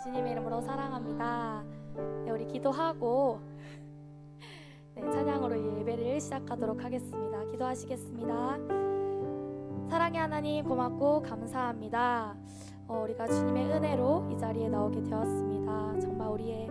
주님의 이름으로 사랑합니다. 네, 우리 기도하고 찬양으로 예배를 시작하도록 하겠습니다. 기도하시겠습니다. 사랑의 하나님, 고맙고 감사합니다. 우리가 주님의 은혜로 이 자리에 나오게 되었습니다. 정말 우리의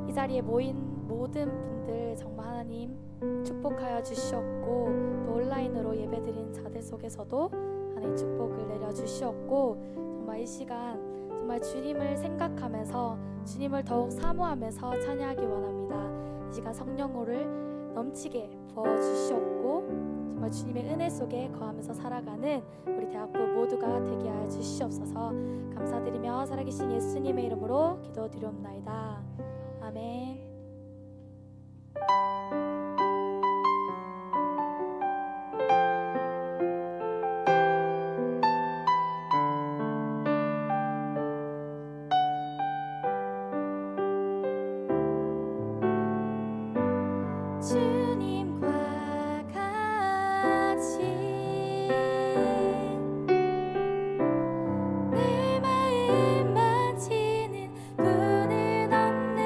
이 자리에 모인 모든 분들 정말 하나님 축복하여 주시었고, 또 온라인으로 예배드린 자들 속에서도 하나님 축복을 내려주시었고, 정말 이 시간 정말 주님을 생각하면서 주님을 더욱 사모하면서 찬양하기 원합니다. 이 시간 성령으로를 넘치게 부어주시었고, 정말 주님의 은혜 속에 거하면서 살아가는 우리 대학부 모두가 되게 하여 주시옵소서. 감사드리며 살아계신 예수님의 이름으로 기도드리옵나이다. 아멘. 주님과 같이 내 마음 만지는 분은 없네.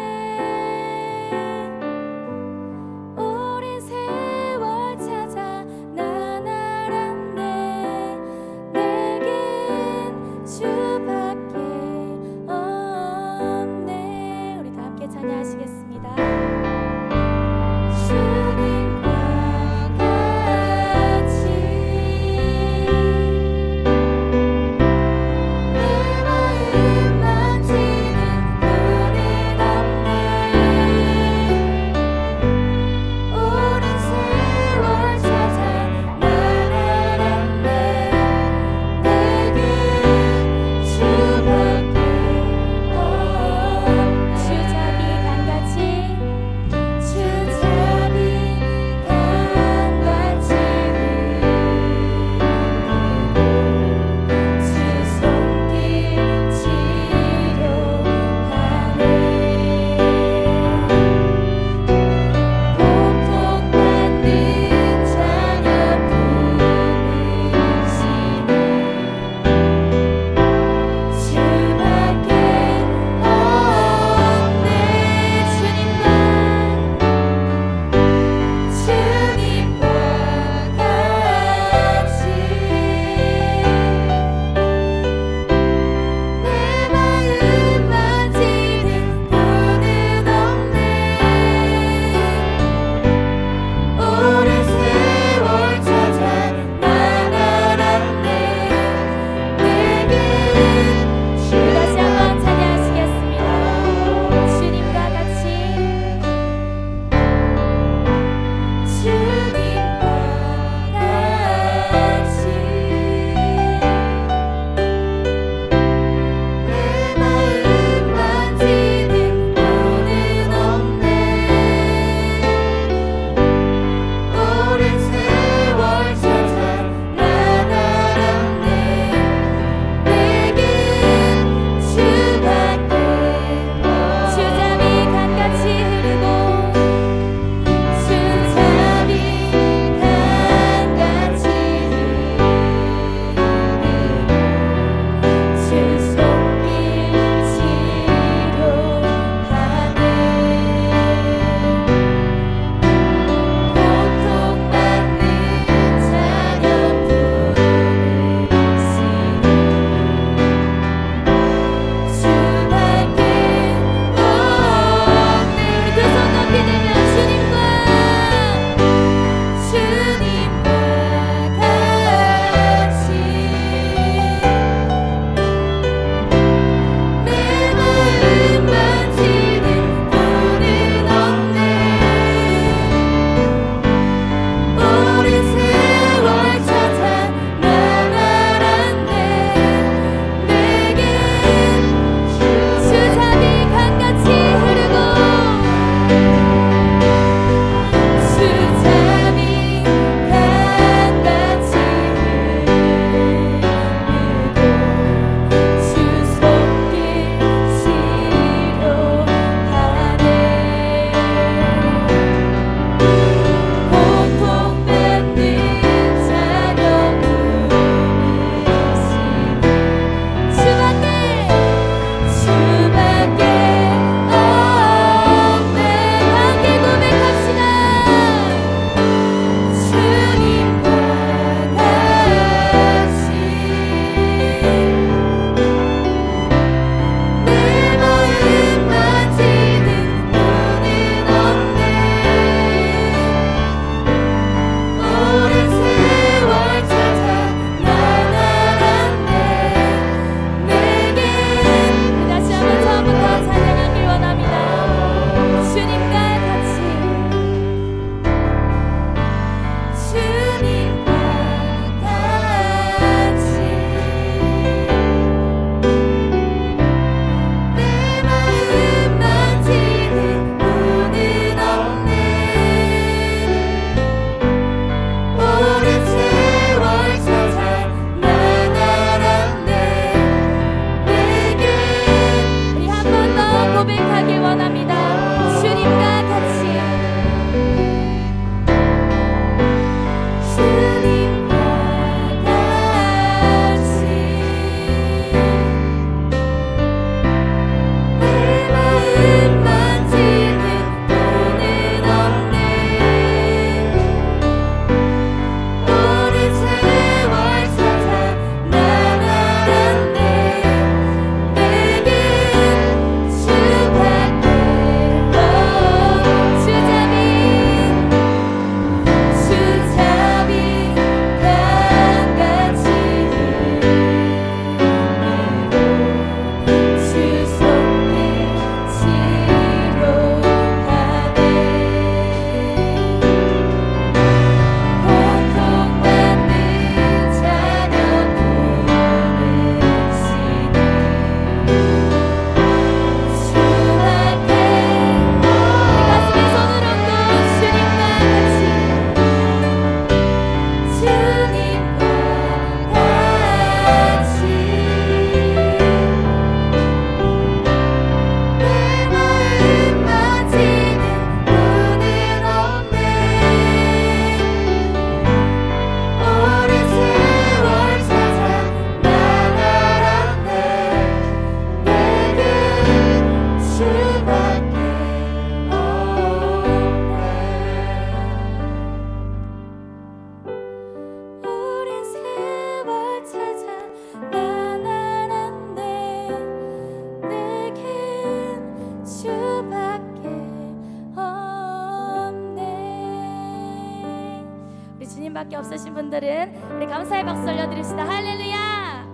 주님밖에 없으신 분들은 우리 감사의 박수 올려드립시다. 할렐루야.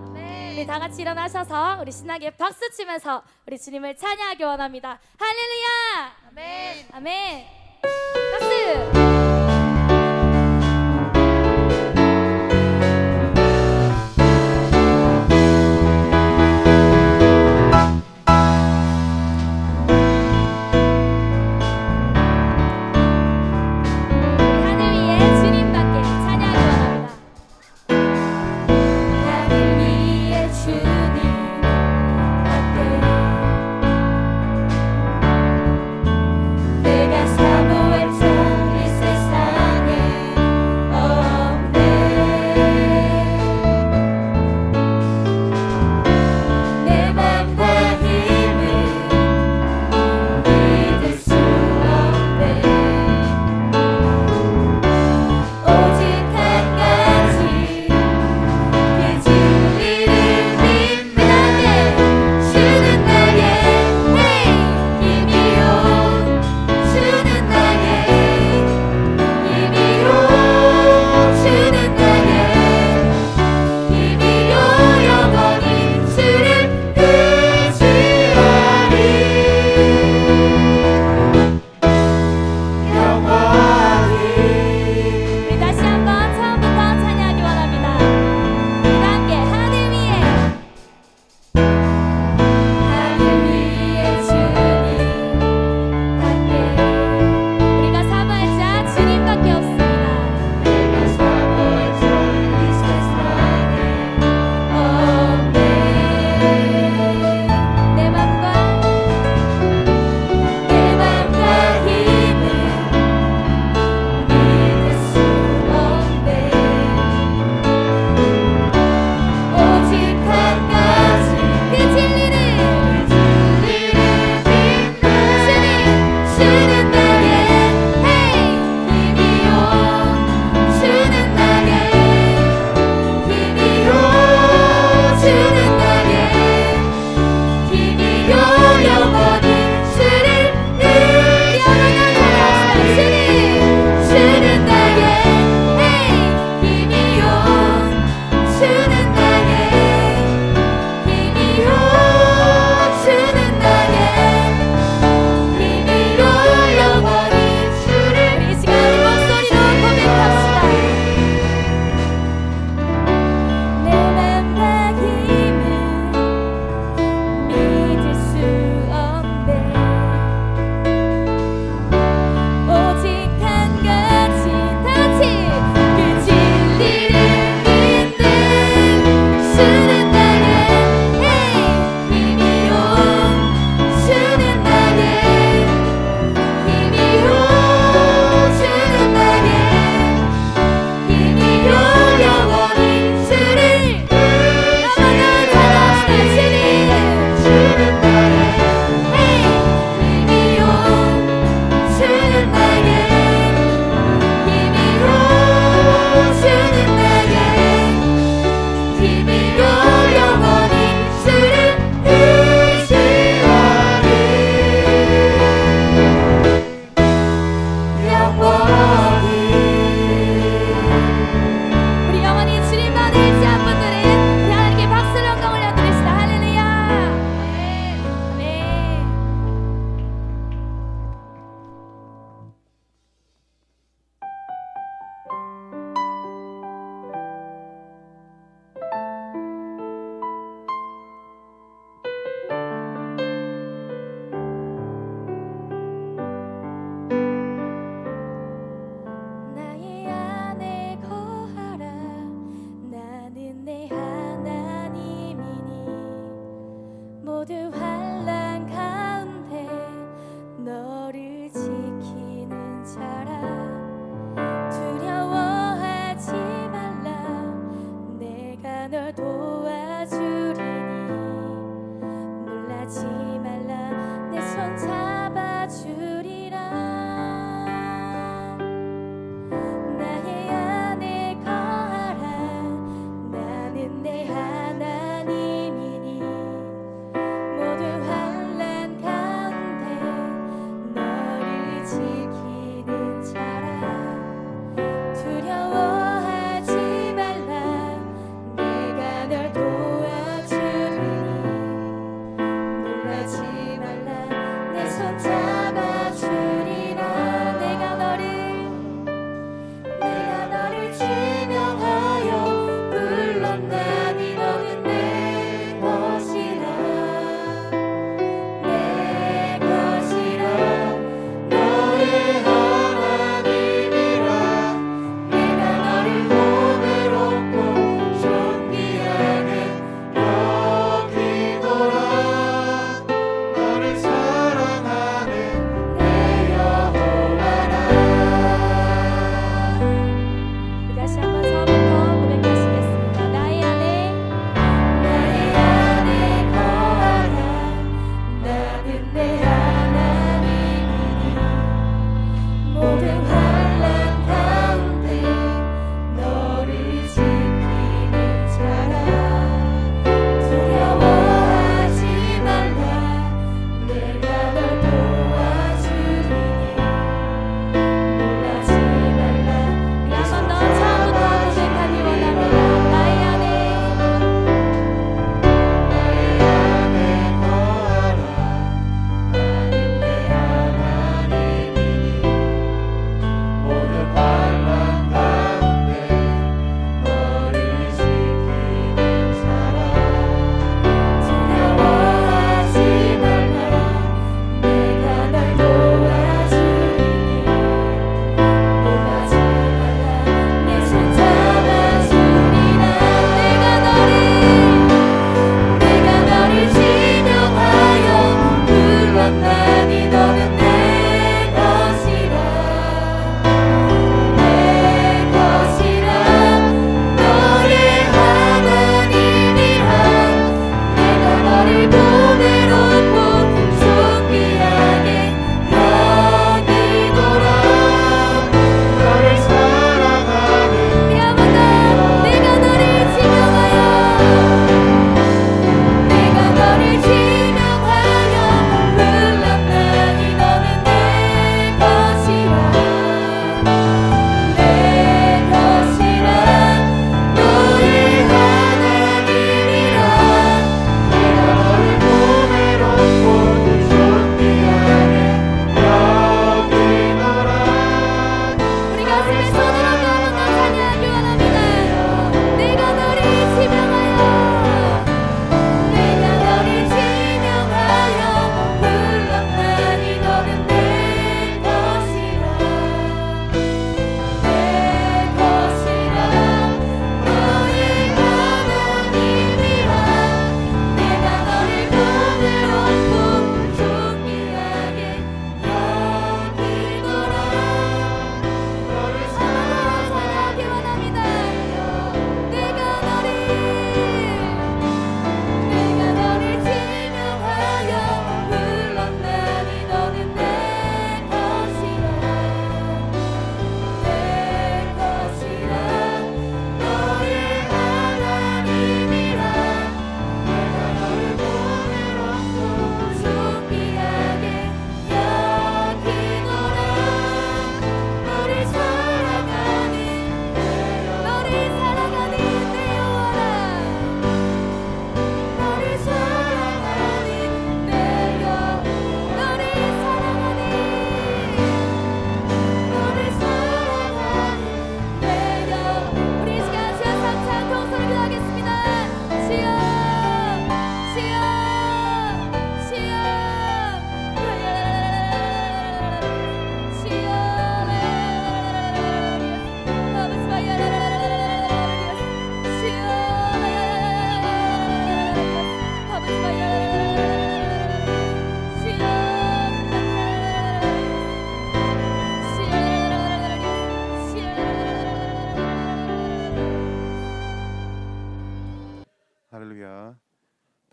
우리 다 같이 일어나셔서 우리 신나게 박수 치면서 우리 주님을 찬양하기 원합니다. 할렐루야. 아멘. 아멘. 박수. 내가 사모했던 이 두려워하지 말라 내 손 잡아주리라 나의 안에 거하라 나는 내 하나님이니 모든 환난 가운데 너를 지키는 자라 두려워하지 말라 내가 널 도와주리니 놀라지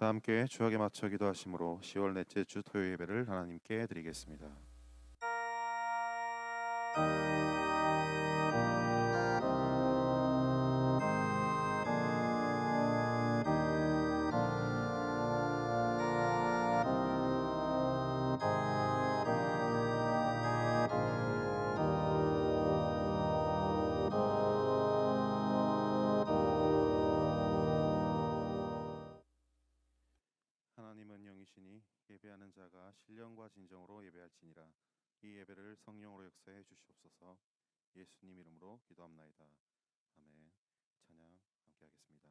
다 함께 주약에 맞춰 기도하심으로 10월 넷째 주 토요 예배를 하나님께 드리겠습니다. 하나님은 영이시니 예배하는 자가 신령과 진정으로 예배할지니라. 이 예배를 성령으로 역사해 주시옵소서. 예수님 이름으로 기도합나이다. 아멘. 찬양 함께 하겠습니다.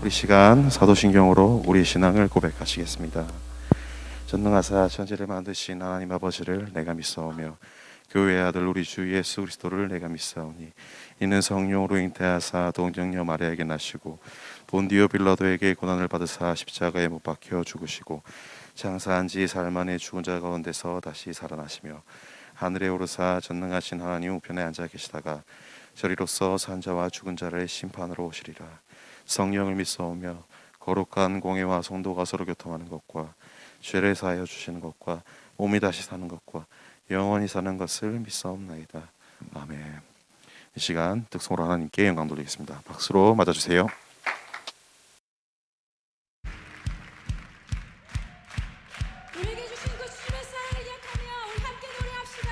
우리 시간 사도신경으로 우리 신앙을 고백하시겠습니다. 전능하사 천지를 만드신 하나님 아버지를 내가 믿사오며 교회의 아들 우리 주 예수 그리스도를 내가 믿사오니 이는 성령으로 잉태하사 동정녀 마리아에게 나시고 본디오 빌라도에게 고난을 받으사 십자가에 못 박혀 죽으시고 장사한 지 사흘 만에 죽은 자 가운데서 다시 살아나시며 하늘에 오르사 전능하신 하나님 우편에 앉아 계시다가 저리로서 산 자와 죽은 자를 심판으로 오시리라. 성령을 믿사오며 거룩한 공회와 성도가 서로 교통하는 것과 죄를 사하여 주시는 것과 몸이 다시 사는 것과 영원히 사는 것을 믿사옵나이다. 아멘. 이 시간 특성으로 하나님께 영광 돌리겠습니다. 박수로 맞아주세요. 우리에게 주신 그 주님의 사랑을 기억하며 우리 함께 노래합시다.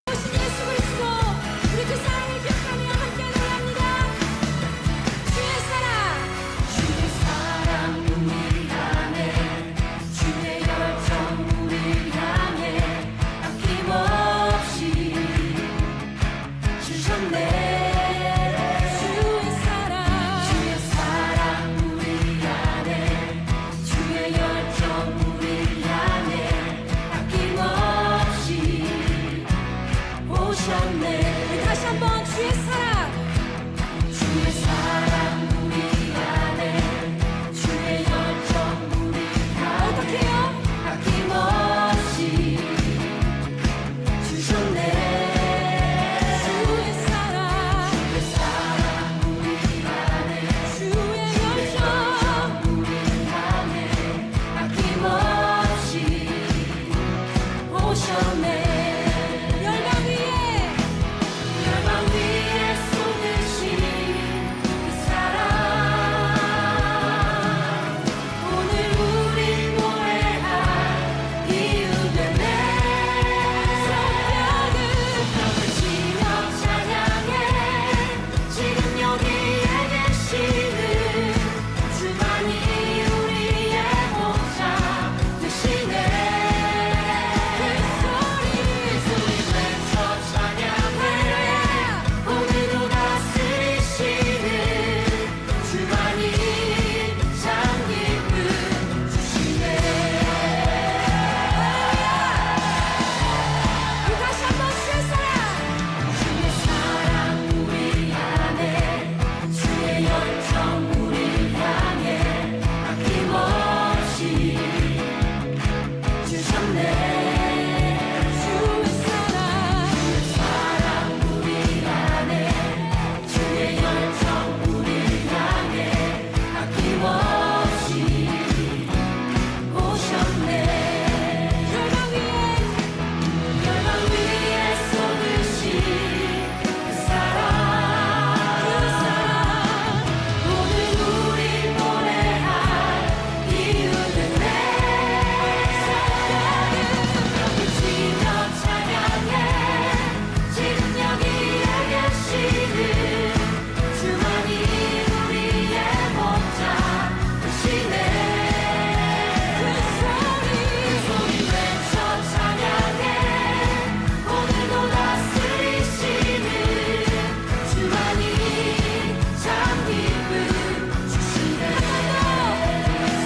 오신 예수 그리스도 우리 그 사랑을 기억하며 함께 노래합니다. 주의 사랑 주의 사랑 우리 향해 주의 열정 우리 향해 아낌없이 주셨네. 주의 사랑 우리 안에 주의 열정 우리 향해 아낌없이 오셨네. 우리 다시 한번 주의 사랑 우리 안에 주의 열정 우리 안에 어떻게요? 아낌없이 주셨네. 주의 사랑 우리 안에 주의 열정 우리 안에 아낌없이 오셨네. 열방 위에 쏟으신 그 사랑 오늘 우리 노래할 이유 되네. 성벽을 치며 찬양해 지금 여기에 계시는 주만이 우리의 목자 되시네. 그 소리 외쳐 찬양해 오늘도 다스리시는 주만이 참 기쁨 주시네. 우리 다시 한번 주의 사랑 우리 안에 주의 열정 우리 향해 아낌없이 주셨네. 주의 사랑 우리 안에 주의 열정 우리 향해 아낌없이 오셨네. 열방 위에 쏟으신 그 사랑 오늘 우리 노래할 이유 되네. 성벽을 치며 찬양해 지금 여기에 계시는 주만이 우리의 목자 되시네. 그 소리 외쳐 찬양해 오늘도 다스리시는 주만이 참 기쁨 주시네.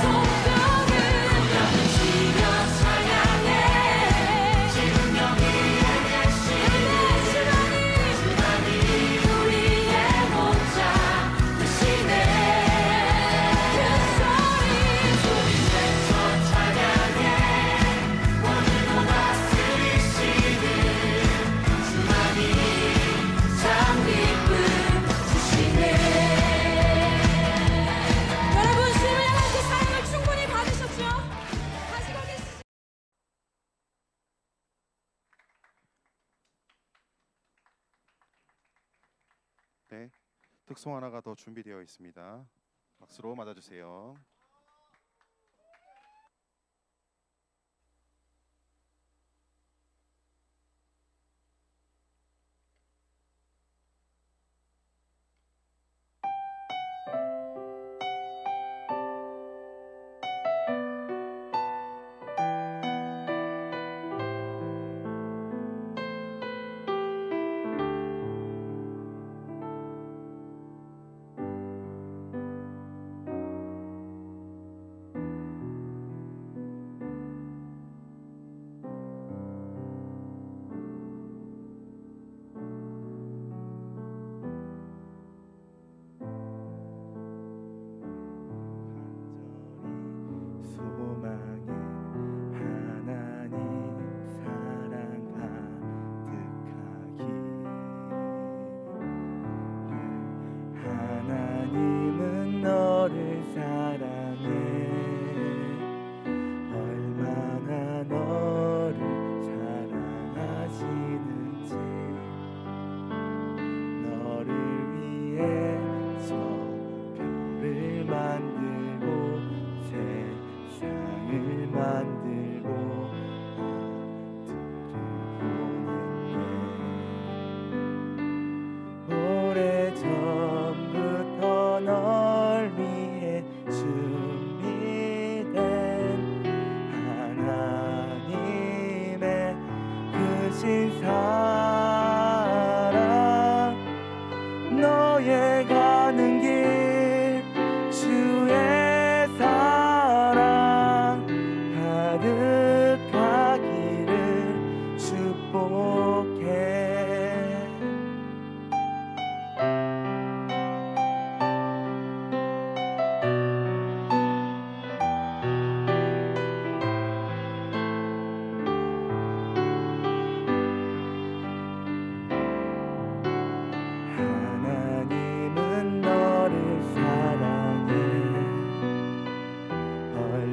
성벽을 치며 찬양해 지금 여기에 계시는 주만이 우리의 목자 되시네. 그 소리 외쳐 찬양해 오늘도 다스리시는 주만이 참 기쁨 주시네. 여러분 주님을 향한 그 사랑을 충분히 받으셨죠? 가지고 계시죠? 네, 특송 하나가 더 준비되어 있습니다. 박수로 맞아주세요.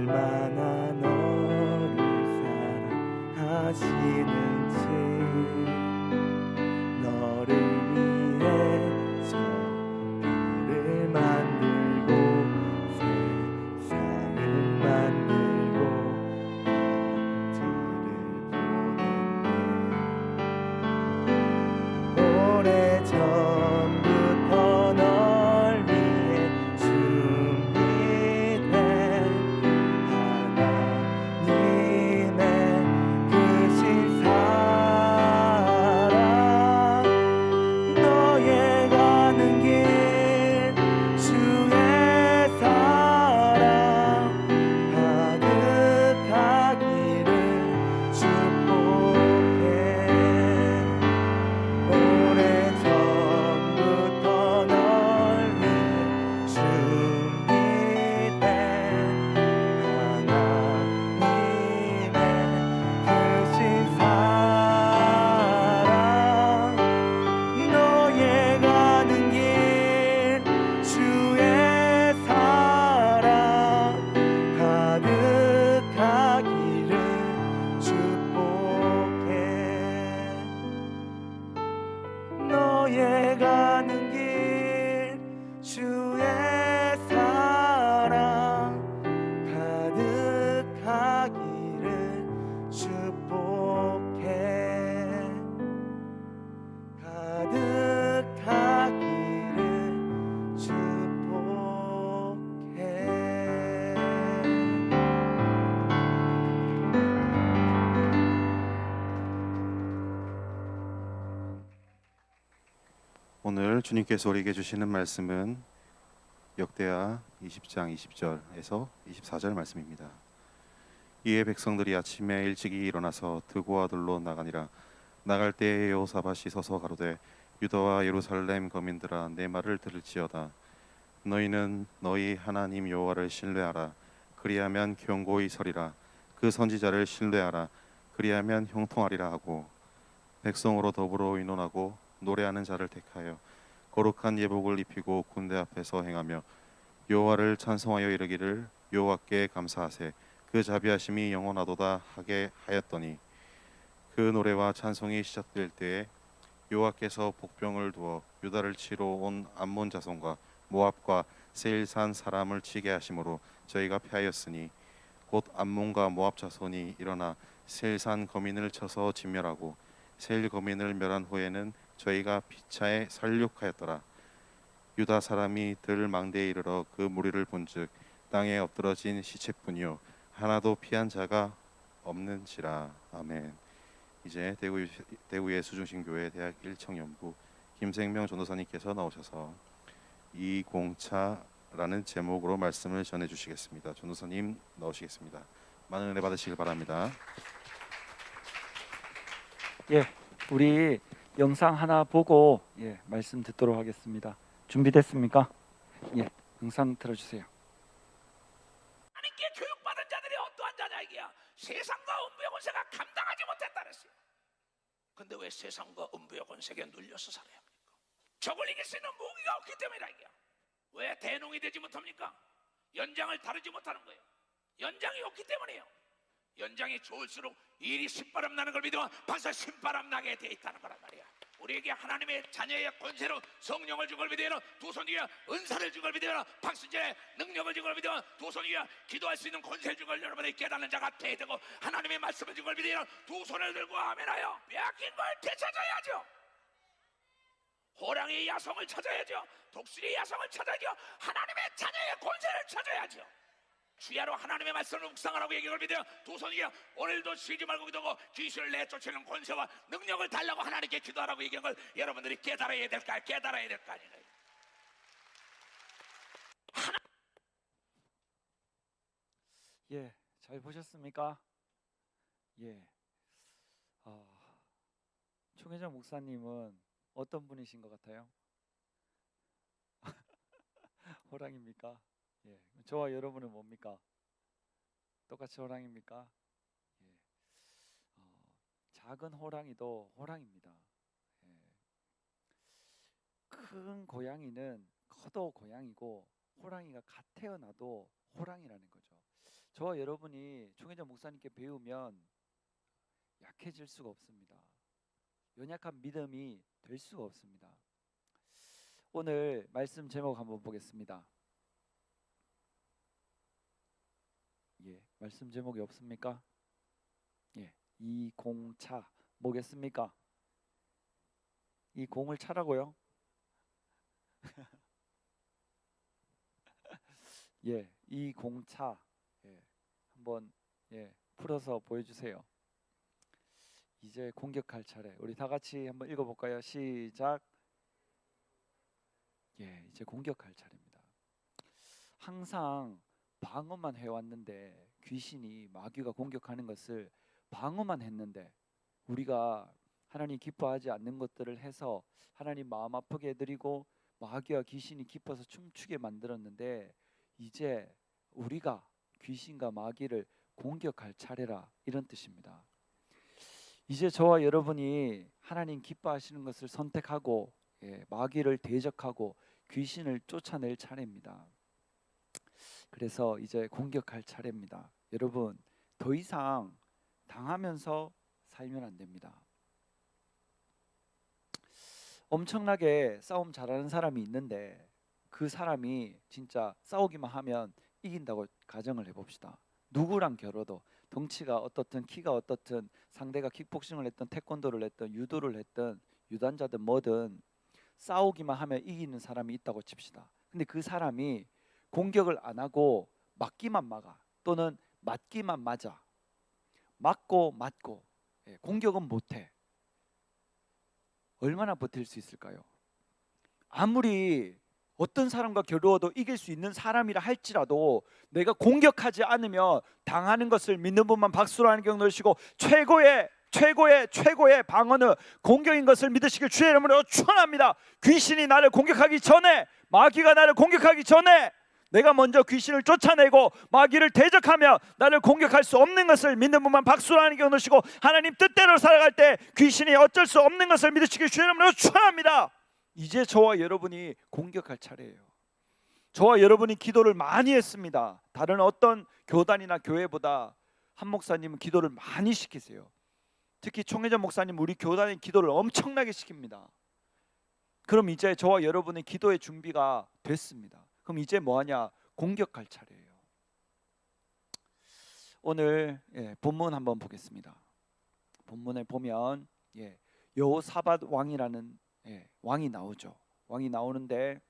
얼마나 너를 사랑하시는지 너를 위해 저 별을 만들고 세상을 만들고 너들을 보는데 오래전부터 널 위해 준비된 하나님의 크신 사랑 너의 가는 길 주의 사랑 가득하기를 축복해 오래전부터 널 위해 준비된 하나님의 크신 사랑 너의 가는 길 주의 사랑 가득하기를 축복해 너의 가는 길 주의 사랑 가득하기를 축복해 가득하기를 축복해 오늘 주님께서 우리에게 주시는 말씀은 역대하 20장 20절에서 24절 말씀입니다. 이에 백성들이 아침에 일찍이 일어나서 드고와 들로 나가니라. 나갈 때에 여호사밧이 서서 가로되 유다와 예루살렘 거민들아 내 말을 들을지어다. 너희는 너희 하나님 여호와를 신뢰하라. 그리하면 견고히 서리라. 그 선지자를 신뢰하라. 그리하면 형통하리라 하고 백성으로 더불어 의논하고 노래하는 자를 택하여 거룩한 예복을 입히고 군대 앞에서 행하며 여호와를 찬송하여 이르기를 여호와께 감사하세 그 자비하심이 영원하도다 하게 하였더니 그 노래와 찬송이 시작될 때에 여호와께서 복병을 두어 유다를 치러 온 암몬 자손과 모압과 세일산 사람을 치게 하심으로 저희가 패하였으니 곧 암몬과 모압 자손이 일어나 세일산 거민을 쳐서 진멸하고 세일 거민을 멸한 후에는 저희가 피차에 살육하였더라. 유다 사람이 들 망대에 이르러 그 무리를 본즉 땅에 엎드러진 시체뿐이요 하나도 피한 자가 없는지라. 아멘. 이제 대구 예수중심교회 대학 1청년부 김생명 전도사님께서 나오셔서 이공차라는 제목으로 말씀을 전해 주시겠습니다. 전도사님 나오시겠습니다. 많은 은혜 받으시길 바랍니다. 예, 우리 영상 하나 보고 말씀 듣도록 하겠습니다. 준비됐습니까? 예, 영상 틀어주세요. 하나님께 교육받은 자들이 어떠한 자냐 이게야. 세상과 음부의 권세가 감당하지 못했다 그랬어요. 근데 왜 세상과 음부의 권세에 눌려서 살아야 합니까? 적을 이길 수 있는 무기가 없기 때문이라 이게야. 왜 대농이 되지 못합니까? 연장을 다루지 못하는 거예요. 연장이 없기 때문이에요. 연장이 좋을수록 일이 신바람 나는 걸 믿으면 벌써 신바람 나게 돼 있다는 거란 말이야. 우리에게 하나님의 자녀의 권세로 성령을 준 걸 믿으면 두 손 위에 은사를 준 걸 믿으면 박수제 능력을 준 걸 믿으면 두 손 위에 기도할 수 있는 권세를 준 걸 여러분이 깨닫는 자가 돼야 되고 하나님의 말씀을 준 걸 믿으면 두 손을 들고 아멘하여 빼앗긴 걸 되찾아야죠. 호랑이의 야성을 찾아야죠. 독수리의 야성을 찾아야죠. 하나님의 자녀의 권세를 찾아야죠. 주야로 하나님의 말씀을 묵상하라고 얘기를 믿어요. 두 손 위에 오늘도 쉬지 말고 기도하고 귀신을 내쫓는 권세와 능력을 달라고 하나님께 기도하라고 얘기한 걸 여러분들이 깨달아야 될까? 깨달아야 될 거 아니에요. 예, 잘 보셨습니까? 예, 총회장 목사님은 어떤 분이신 것 같아요? 호랑입니까? 예, 저와 여러분은 뭡니까? 똑같이 호랑입니까? 예, 작은 호랑이도 호랑입니다. 예, 큰 고양이는 커도 고양이고 호랑이가 갓 태어나도 호랑이라는 거죠. 저와 여러분이 총회장 목사님께 배우면 약해질 수가 없습니다. 연약한 믿음이 될 수가 없습니다. 오늘 말씀 제목 한번 보겠습니다. 말씀 제목이 없습니까? 이 공차 뭐겠습니까? 이 공을 차라고요? 이 공차 한번 풀어서 보여주세요. 이제 공격할 차례. 우리 다 같이 한번 읽어볼까요? 시작. 이제 공격할 차례입니다. 항상 방어만 해왔는데 귀신이 마귀가 공격하는 것을 방어만 했는데 우리가 하나님 기뻐하지 않는 것들을 해서 하나님 마음 아프게 해드리고 마귀와 귀신이 기뻐서 춤추게 만들었는데 이제 우리가 귀신과 마귀를 공격할 차례라, 이런 뜻입니다. 이제 저와 여러분이 하나님 기뻐하시는 것을 선택하고 마귀를 대적하고 귀신을 쫓아낼 차례입니다. 그래서 이제 공격할 차례입니다. 여러분, 더 이상 당하면서 살면 안 됩니다. 엄청나게 싸움 잘하는 사람이 있는데 그 사람이 진짜 싸우기만 하면 이긴다고 가정을 해봅시다. 누구랑 겨뤄도 덩치가 어떻든 키가 어떻든 상대가 킥복싱을 했든 태권도를 했든 유도를 했든 유단자든 뭐든 싸우기만 하면 이기는 사람이 있다고 칩시다. 근데 그 사람이 공격을 안 하고 맞기만 막아, 또는 맞기만 맞아, 맞고 맞고 공격은 못해. 얼마나 버틸 수 있을까요? 아무리 어떤 사람과 겨루어도 이길 수 있는 사람이라 할지라도 내가 공격하지 않으면 당하는 것을 믿는 분만 박수로 하는 경 넣으시고, 최고의 방어는 공격인 것을 믿으시길 주의 이름으로 축원합니다. 귀신이 나를 공격하기 전에, 마귀가 나를 공격하기 전에 내가 먼저 귀신을 쫓아내고 마귀를 대적하며 나를 공격할 수 없는 것을 믿는 분만 박수로 하는 경 넣으시고, 하나님 뜻대로 살아갈 때 귀신이 어쩔 수 없는 것을 믿으시길 주의 이름으로 축원합니다. 이제 저와 여러분이 공격할 차례예요. 저와 여러분이 기도를 많이 했습니다. 다른 어떤 교단이나 교회보다 한 목사님은 기도를 많이 시키세요. 특히 총회장 목사님, 우리 교단의 기도를 엄청나게 시킵니다. 그럼 이제 저와 여러분의 기도의 준비가 됐습니다. 그럼 이제 뭐하냐? 공격할 차례예요. 오늘 본문 한번 보겠습니다. 본문에 보면 여호사밧 왕이라는 왕이 나오죠. 왕이 나오는데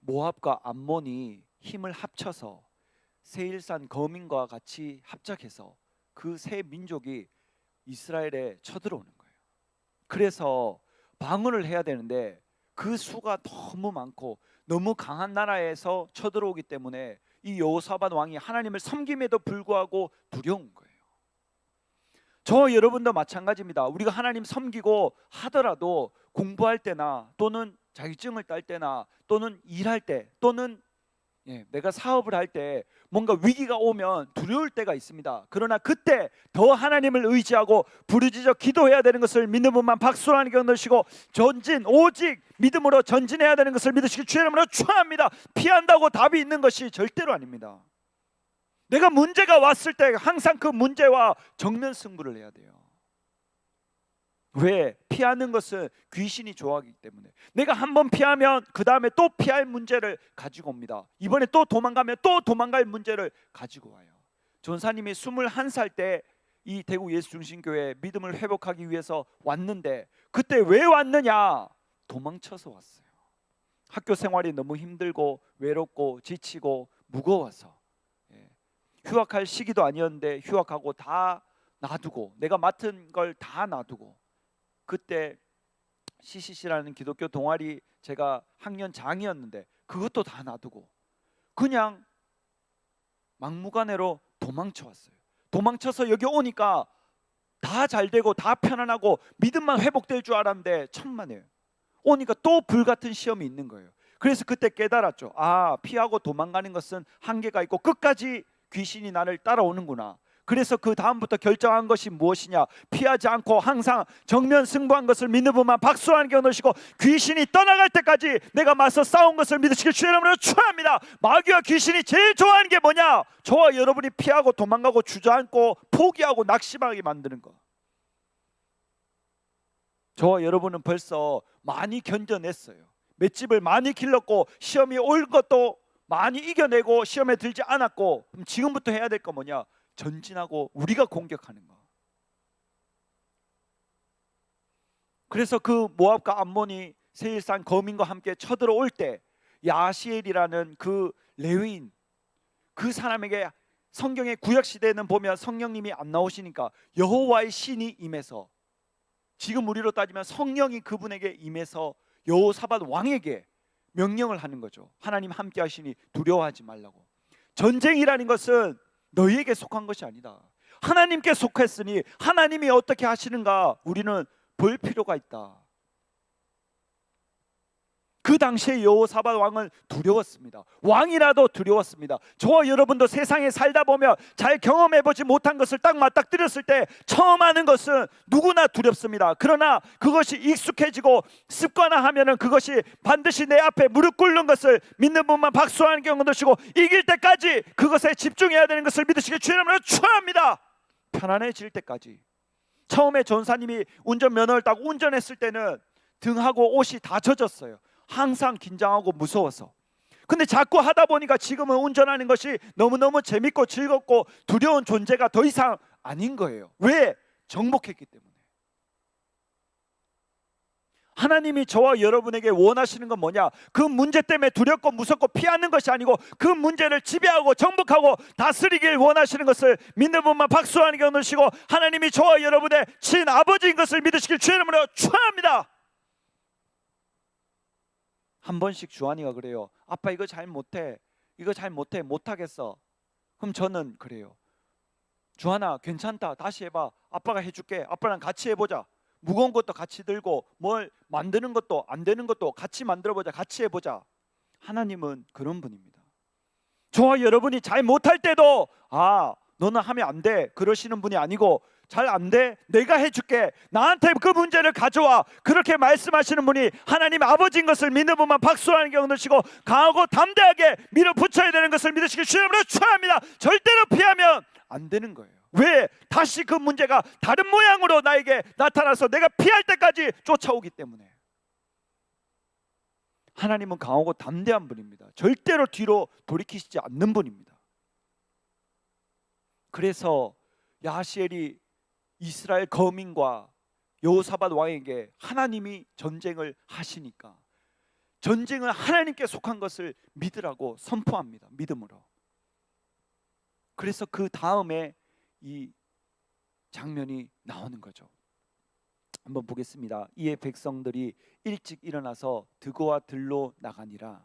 모압과 암몬이 힘을 합쳐서 세일산 거민과 같이 합작해서 그 세 민족이 이스라엘에 쳐들어오는 거예요. 그래서 방어를 해야 되는데 그 수가 너무 많고 너무 강한 나라에서 쳐들어오기 때문에 이 여호사밧 왕이 하나님을 섬김에도 불구하고 두려운 거예요. 저 여러분도 마찬가지입니다. 우리가 하나님 섬기고 하더라도 공부할 때나 또는 자격증을 딸 때나 또는 일할 때 또는 내가 사업을 할 때 뭔가 위기가 오면 두려울 때가 있습니다. 그러나 그때 더 하나님을 의지하고 부르짖어 기도해야 되는 것을 믿는 분만 박수로 하는 경 넣으시고, 전진, 오직 믿음으로 전진해야 되는 것을 믿으시기 주의 이름으로 축원합니다. 피한다고 답이 있는 것이 절대로 아닙니다. 내가 문제가 왔을 때 항상 그 문제와 정면 승부를 해야 돼요. 왜? 피하는 것은 귀신이 좋아하기 때문에. 내가 한번 피하면 그 다음에 또 피할 문제를 가지고 옵니다. 이번에 또 도망가면 또 도망갈 문제를 가지고 와요. 전사님이 21살 때 이 대구 예수중심교회 믿음을 회복하기 위해서 왔는데 그때 왜 왔느냐? 도망쳐서 왔어요. 학교 생활이 너무 힘들고 외롭고 지치고 무거워서. 휴학할 시기도 아니었는데 휴학하고 다 놔두고, 내가 맡은 걸 다 놔두고, 그때 CCC라는 기독교 동아리 제가 학년 장이었는데 그것도 다 놔두고 그냥 막무가내로 도망쳐 왔어요. 도망쳐서 여기 오니까 다 잘되고 다 편안하고 믿음만 회복될 줄 알았는데 천만에요. 오니까 또 불같은 시험이 있는 거예요. 그래서 그때 깨달았죠. 아, 피하고 도망가는 것은 한계가 있고 끝까지 귀신이 나를 따라오는구나. 그래서 그 다음부터 결정한 것이 무엇이냐? 피하지 않고 항상 정면 승부한 것을 믿는 분만 박수하는 게 넣으시고, 귀신이 떠나갈 때까지 내가 맞서 싸운 것을 믿으시길 주의 이름으로 축원합니다. 마귀와 귀신이 제일 좋아하는 게 뭐냐? 저와 여러분이 피하고 도망가고 주저앉고 포기하고 낙심하게 만드는 거. 저와 여러분은 벌써 많이 견뎌냈어요. 맷집을 많이 길렀고 시험이 올 것도 많이 이겨내고 시험에 들지 않았고, 그럼 지금부터 해야 될 거 뭐냐? 전진하고 우리가 공격하는 거. 그래서 그 모압과 암몬이 세일산 거민과 함께 쳐들어올 때 야시엘이라는 그 레위인, 그 사람에게 성경의 구약 시대에는 보면 성령님이 안 나오시니까 여호와의 신이 임해서, 지금 우리로 따지면 성령이 그분에게 임해서 여호사밧 왕에게 명령을 하는 거죠. 하나님 함께 하시니 두려워하지 말라고. 전쟁이라는 것은 너희에게 속한 것이 아니다. 하나님께 속했으니 하나님이 어떻게 하시는가 우리는 볼 필요가 있다. 그 당시에 여호사밧 왕은 두려웠습니다. 왕이라도 두려웠습니다. 저와 여러분도 세상에 살다 보면 잘 경험해보지 못한 것을 딱 맞닥뜨렸을 때 처음 하는 것은 누구나 두렵습니다. 그러나 그것이 익숙해지고 습관화하면 그것이 반드시 내 앞에 무릎 꿇는 것을 믿는 분만 박수하는 경우 드시고, 이길 때까지 그것에 집중해야 되는 것을 믿으시길 주의 이름으로 축원합니다. 편안해질 때까지. 처음에 전사님이 운전면허를 따고 운전했을 때는 등하고 옷이 다 젖었어요. 항상 긴장하고 무서워서. 근데 자꾸 하다 보니까 지금은 운전하는 것이 너무너무 재밌고 즐겁고 두려운 존재가 더 이상 아닌 거예요. 왜? 정복했기 때문에. 하나님이 저와 여러분에게 원하시는 건 뭐냐? 그 문제 때문에 두렵고 무섭고 피하는 것이 아니고 그 문제를 지배하고 정복하고 다스리길 원하시는 것을 믿는 분만 박수하는 게 얻으시고, 하나님이 저와 여러분의 친아버지인 것을 믿으시길 주의 이름으로 축원합니다. 한 번씩 주한이가 그래요. 아빠 이거 잘 못해. 이거 잘 못해. 못하겠어. 그럼 저는 그래요. 주한아 괜찮다. 다시 해봐. 아빠가 해줄게. 아빠랑 같이 해보자. 무거운 것도 같이 들고 뭘 만드는 것도 안 되는 것도 같이 만들어보자. 같이 해보자. 하나님은 그런 분입니다. 저와 여러분이 잘 못할 때도 너는 하면 안 돼 그러시는 분이 아니고, 잘 안 돼? 내가 해줄게. 나한테 그 문제를 가져와. 그렇게 말씀하시는 분이 하나님 아버지인 것을 믿는 분만 박수하는 경우 넣으시고, 강하고 담대하게 밀어붙여야 되는 것을 믿으시길 주의 이름으로 축원합니다. 절대로 피하면 안 되는 거예요. 왜? 다시 그 문제가 다른 모양으로 나에게 나타나서 내가 피할 때까지 쫓아오기 때문에. 하나님은 강하고 담대한 분입니다. 절대로 뒤로 돌이키시지 않는 분입니다. 그래서 야시엘이 이스라엘 거민과 여호사밧 왕에게 하나님이 전쟁을 하시니까 전쟁은 하나님께 속한 것을 믿으라고 선포합니다. 믿음으로. 그래서 그 다음에 이 장면이 나오는 거죠. 한번 보겠습니다. 이에 백성들이 일찍 일어나서 드고와 들로 나가니라.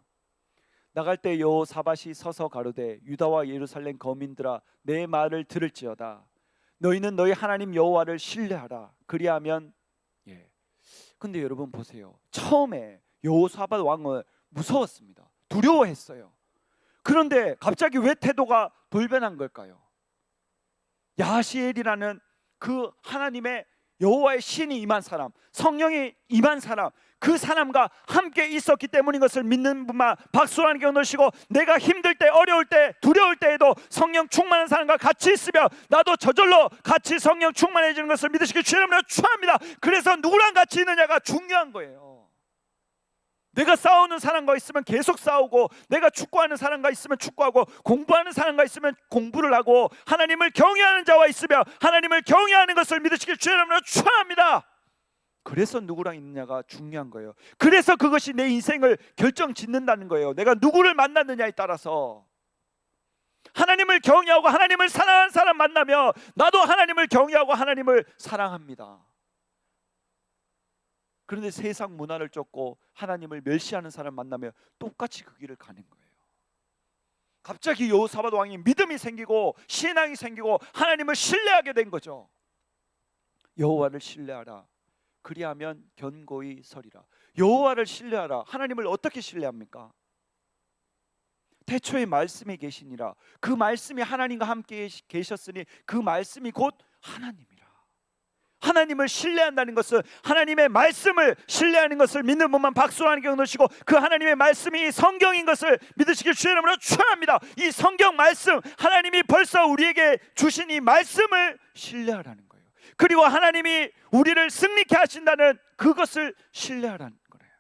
나갈 때 여호사밧이 서서 가로되 유다와 예루살렘 거민들아 내 말을 들을지어다. 너희는 너희 하나님 여호와를 신뢰하라. 그리하면 근데 여러분 보세요. 처음에 여호사밧 왕은 무서웠습니다. 두려워했어요. 그런데 갑자기 왜 태도가 돌변한 걸까요? 야시엘이라는 그 하나님의 여호와의 신이 임한 사람, 성령이 임한 사람, 그 사람과 함께 있었기 때문인 것을 믿는 분만 박수라는 경우 넣으시고, 내가 힘들 때, 어려울 때, 두려울 때에도 성령 충만한 사람과 같이 있으면 나도 저절로 같이 성령 충만해지는 것을 믿으시길 주의 이름으로 축원합니다. 그래서 누구랑 같이 있느냐가 중요한 거예요. 내가 싸우는 사람과 있으면 계속 싸우고, 내가 축구하는 사람과 있으면 축구하고, 공부하는 사람과 있으면 공부를 하고, 하나님을 경외하는 자와 있으면 하나님을 경외하는 것을 믿으시길 주의 이름으로 축원합니다. 그래서 누구랑 있느냐가 중요한 거예요. 그래서 그것이 내 인생을 결정짓는다는 거예요. 내가 누구를 만났느냐에 따라서. 하나님을 경외하고 하나님을 사랑하는 사람 만나면 나도 하나님을 경외하고 하나님을 사랑합니다. 그런데 세상 문화를 쫓고 하나님을 멸시하는 사람 만나면 똑같이 그 길을 가는 거예요. 갑자기 여호사밧 왕이 믿음이 생기고 신앙이 생기고 하나님을 신뢰하게 된 거죠. 여호와를 신뢰하라. 그리하면 견고히 서리라. 여호와를 신뢰하라. 하나님을 어떻게 신뢰합니까? 태초에 말씀이 계시니라. 그 말씀이 하나님과 함께 계셨으니 그 말씀이 곧 하나님이라. 하나님을 신뢰한다는 것은 하나님의 말씀을 신뢰하는 것을 믿는 분만 박수로 하는 경우 넣으시고, 그 하나님의 말씀이 성경인 것을 믿으시길 주의 이름으로 축원합니다. 이 성경 말씀, 하나님이 벌써 우리에게 주신 이 말씀을 신뢰하라는 거예요. 그리고 하나님이 우리를 승리케 하신다는 그것을 신뢰하라는 거예요.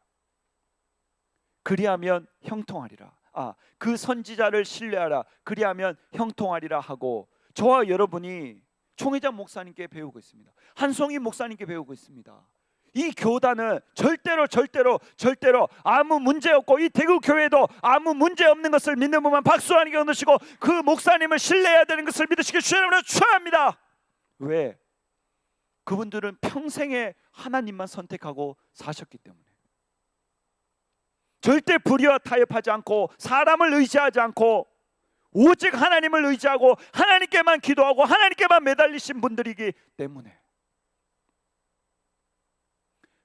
그리하면 형통하리라. 그 선지자를 신뢰하라. 그리하면 형통하리라 하고, 저와 여러분이 총회장 목사님께 배우고 있습니다. 한송희 목사님께 배우고 있습니다. 이 교단은 절대로 아무 문제 없고, 이 대구 교회도 아무 문제 없는 것을 믿는 분만 박수하는 경우 넣으시고, 그 목사님을 신뢰해야 되는 것을 믿으시길 주의 이름으로 축원합니다. 왜? 그분들은 평생에 하나님만 선택하고 사셨기 때문에. 절대 불의와 타협하지 않고, 사람을 의지하지 않고, 오직 하나님을 의지하고 하나님께만 기도하고 하나님께만 매달리신 분들이기 때문에,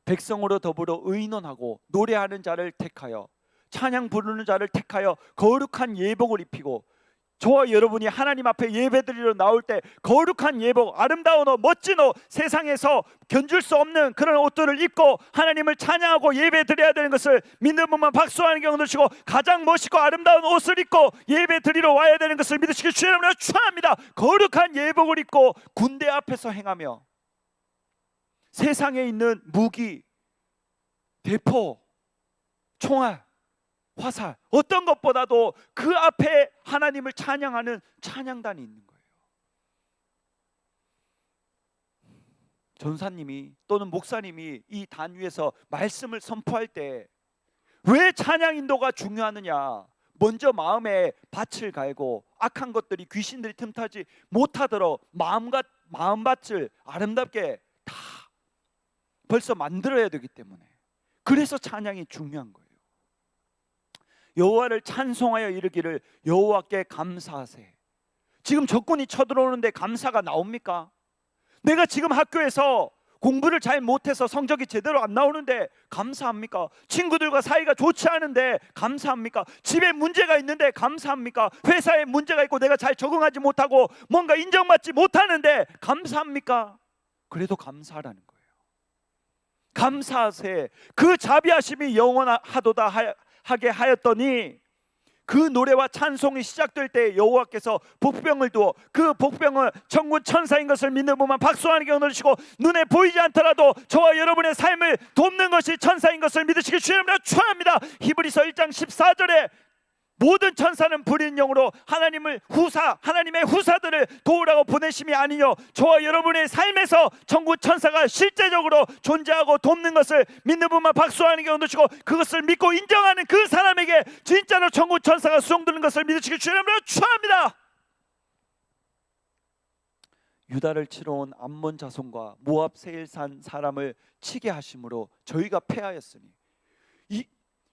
백성으로 더불어 의논하고 노래하는 자를 택하여, 찬양 부르는 자를 택하여 거룩한 예복을 입히고, 저와 여러분이 하나님 앞에 예배드리러 나올 때 거룩한 예복, 아름다운 옷, 멋진 옷, 세상에서 견줄 수 없는 그런 옷들을 입고 하나님을 찬양하고 예배드려야 되는 것을 믿는 분만 박수하는 경우 드시고, 가장 멋있고 아름다운 옷을 입고 예배드리러 와야 되는 것을 믿으시길 주의 이름으로 축원합니다. 거룩한 예복을 입고 군대 앞에서 행하며 세상에 있는 무기, 대포, 총알, 화살, 어떤 것보다도 그 앞에 하나님을 찬양하는 찬양단이 있는 거예요. 전사님이 또는 목사님이 이 단 위에서 말씀을 선포할 때 왜 찬양 인도가 중요하느냐, 먼저 마음에 밭을 갈고 악한 것들이, 귀신들이 틈타지 못하도록 마음밭을 아름답게 다 벌써 만들어야 되기 때문에, 그래서 찬양이 중요한 거예요. 여호와를 찬송하여 이르기를 여호와께 감사하세. 지금 적군이 쳐들어오는데 감사가 나옵니까? 내가 지금 학교에서 공부를 잘 못해서 성적이 제대로 안 나오는데 감사합니까? 친구들과 사이가 좋지 않은데 감사합니까? 집에 문제가 있는데 감사합니까? 회사에 문제가 있고 내가 잘 적응하지 못하고 뭔가 인정받지 못하는데 감사합니까? 그래도 감사하라는 거예요. 감사하세. 그 자비하심이 영원하도다 하게 하였더니, 그 노래와 찬송이 시작될 때 여호와께서 복병을 두어, 그 복병은 천군 천사인 것을 믿는 분만 박수하는 경우 넣으시고, 눈에 보이지 않더라도 저와 여러분의 삶을 돕는 것이 천사인 것을 믿으시길 주의 이름으로 축원합니다. 히브리서 1장 14절에 모든 천사는 불의인 영으로 하나님의 후사들을 도우라고 보내심이 아니뇨. 저와 여러분의 삶에서 천군 천사가 실제적으로 존재하고 돕는 것을 믿는 분만 박수하는 경우 넣으시고, 그것을 믿고 인정하는 그 사람에게 진짜로 천군 천사가 수용되는 것을 믿으시길 주의 이름으로 축원합니다. 유다를 치러 온 암몬 자손과 모압 세일산 사람을 치게 하심으로 저희가 패하였으니, 이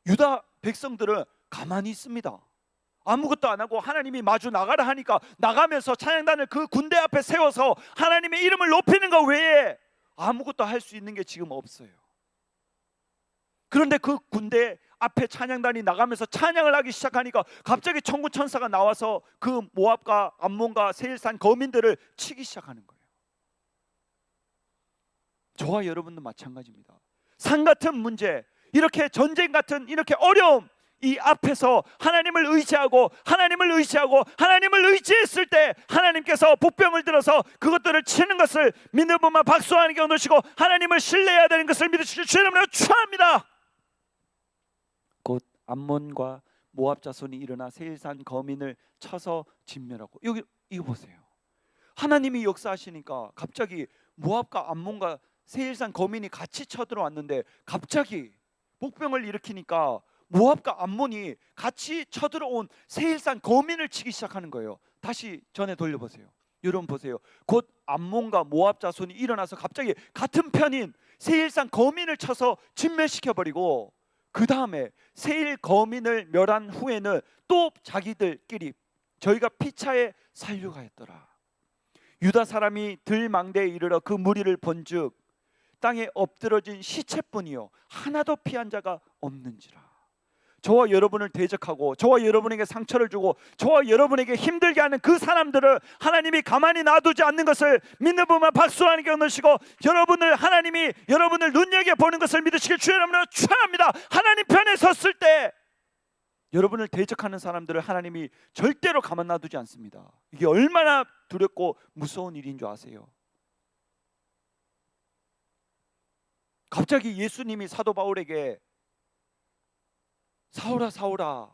유다 백성들은 가만히 있습니다. 아무것도 안 하고 하나님이 마주 나가라 하니까 나가면서 찬양단을 그 군대 앞에 세워서 하나님의 이름을 높이는 것 외에 아무것도 할 수 있는 게 지금 없어요. 그런데 그 군대 앞에 찬양단이 나가면서 찬양을 하기 시작하니까 갑자기 천군 천사가 나와서 그 모압과 암몬과 세일산 거민들을 치기 시작하는 거예요. 저와 여러분도 마찬가지입니다. 산 같은 문제, 이렇게 전쟁 같은 이렇게 어려움, 이 앞에서 하나님을 의지하고 하나님을 의지했을 때 하나님께서 복병을 들어서 그것들을 치는 것을 믿는 분만 박수하는 경우 넣으시고, 하나님을 신뢰해야 되는 것을 믿으시길 주의 이름으로 축원합니다. 곧 암몬과 모압 자손이 일어나 세일산 거민을 쳐서 진멸하고, 여기 이거 보세요. 하나님이 역사하시니까 갑자기 모압과 암몬과 세일산 거민이 같이 쳐들어왔는데, 갑자기 복병을 일으키니까 모압과 암몬이 같이 쳐들어온 세일산 거민을 치기 시작하는 거예요. 다시 전에 돌려보세요. 여러분 보세요. 곧 암몬과 모압 자손이 일어나서 갑자기 같은 편인 세일산 거민을 쳐서 진멸시켜버리고, 그 다음에 세일 거민을 멸한 후에는 또 자기들끼리 저희가 피차에 살려가였더라. 유다 사람이 들망대에 이르러 그 무리를 본즉 땅에 엎드러진 시체뿐이요 하나도 피한 자가 없는지라. 저와 여러분을 대적하고 저와 여러분에게 상처를 주고 저와 여러분에게 힘들게 하는 그 사람들을 하나님이 가만히 놔두지 않는 것을 믿는 분만 박수로 하나님께 얻으시고, 여러분을 하나님이 여러분을 눈여겨보는 것을 믿으시길 주의 이름으로 축원합니다. 하나님 편에 섰을 때 여러분을 대적하는 사람들을 하나님이 절대로 가만 놔두지 않습니다. 이게 얼마나 두렵고 무서운 일인 줄 아세요? 갑자기 예수님이 사도 바울에게 사울아 사울아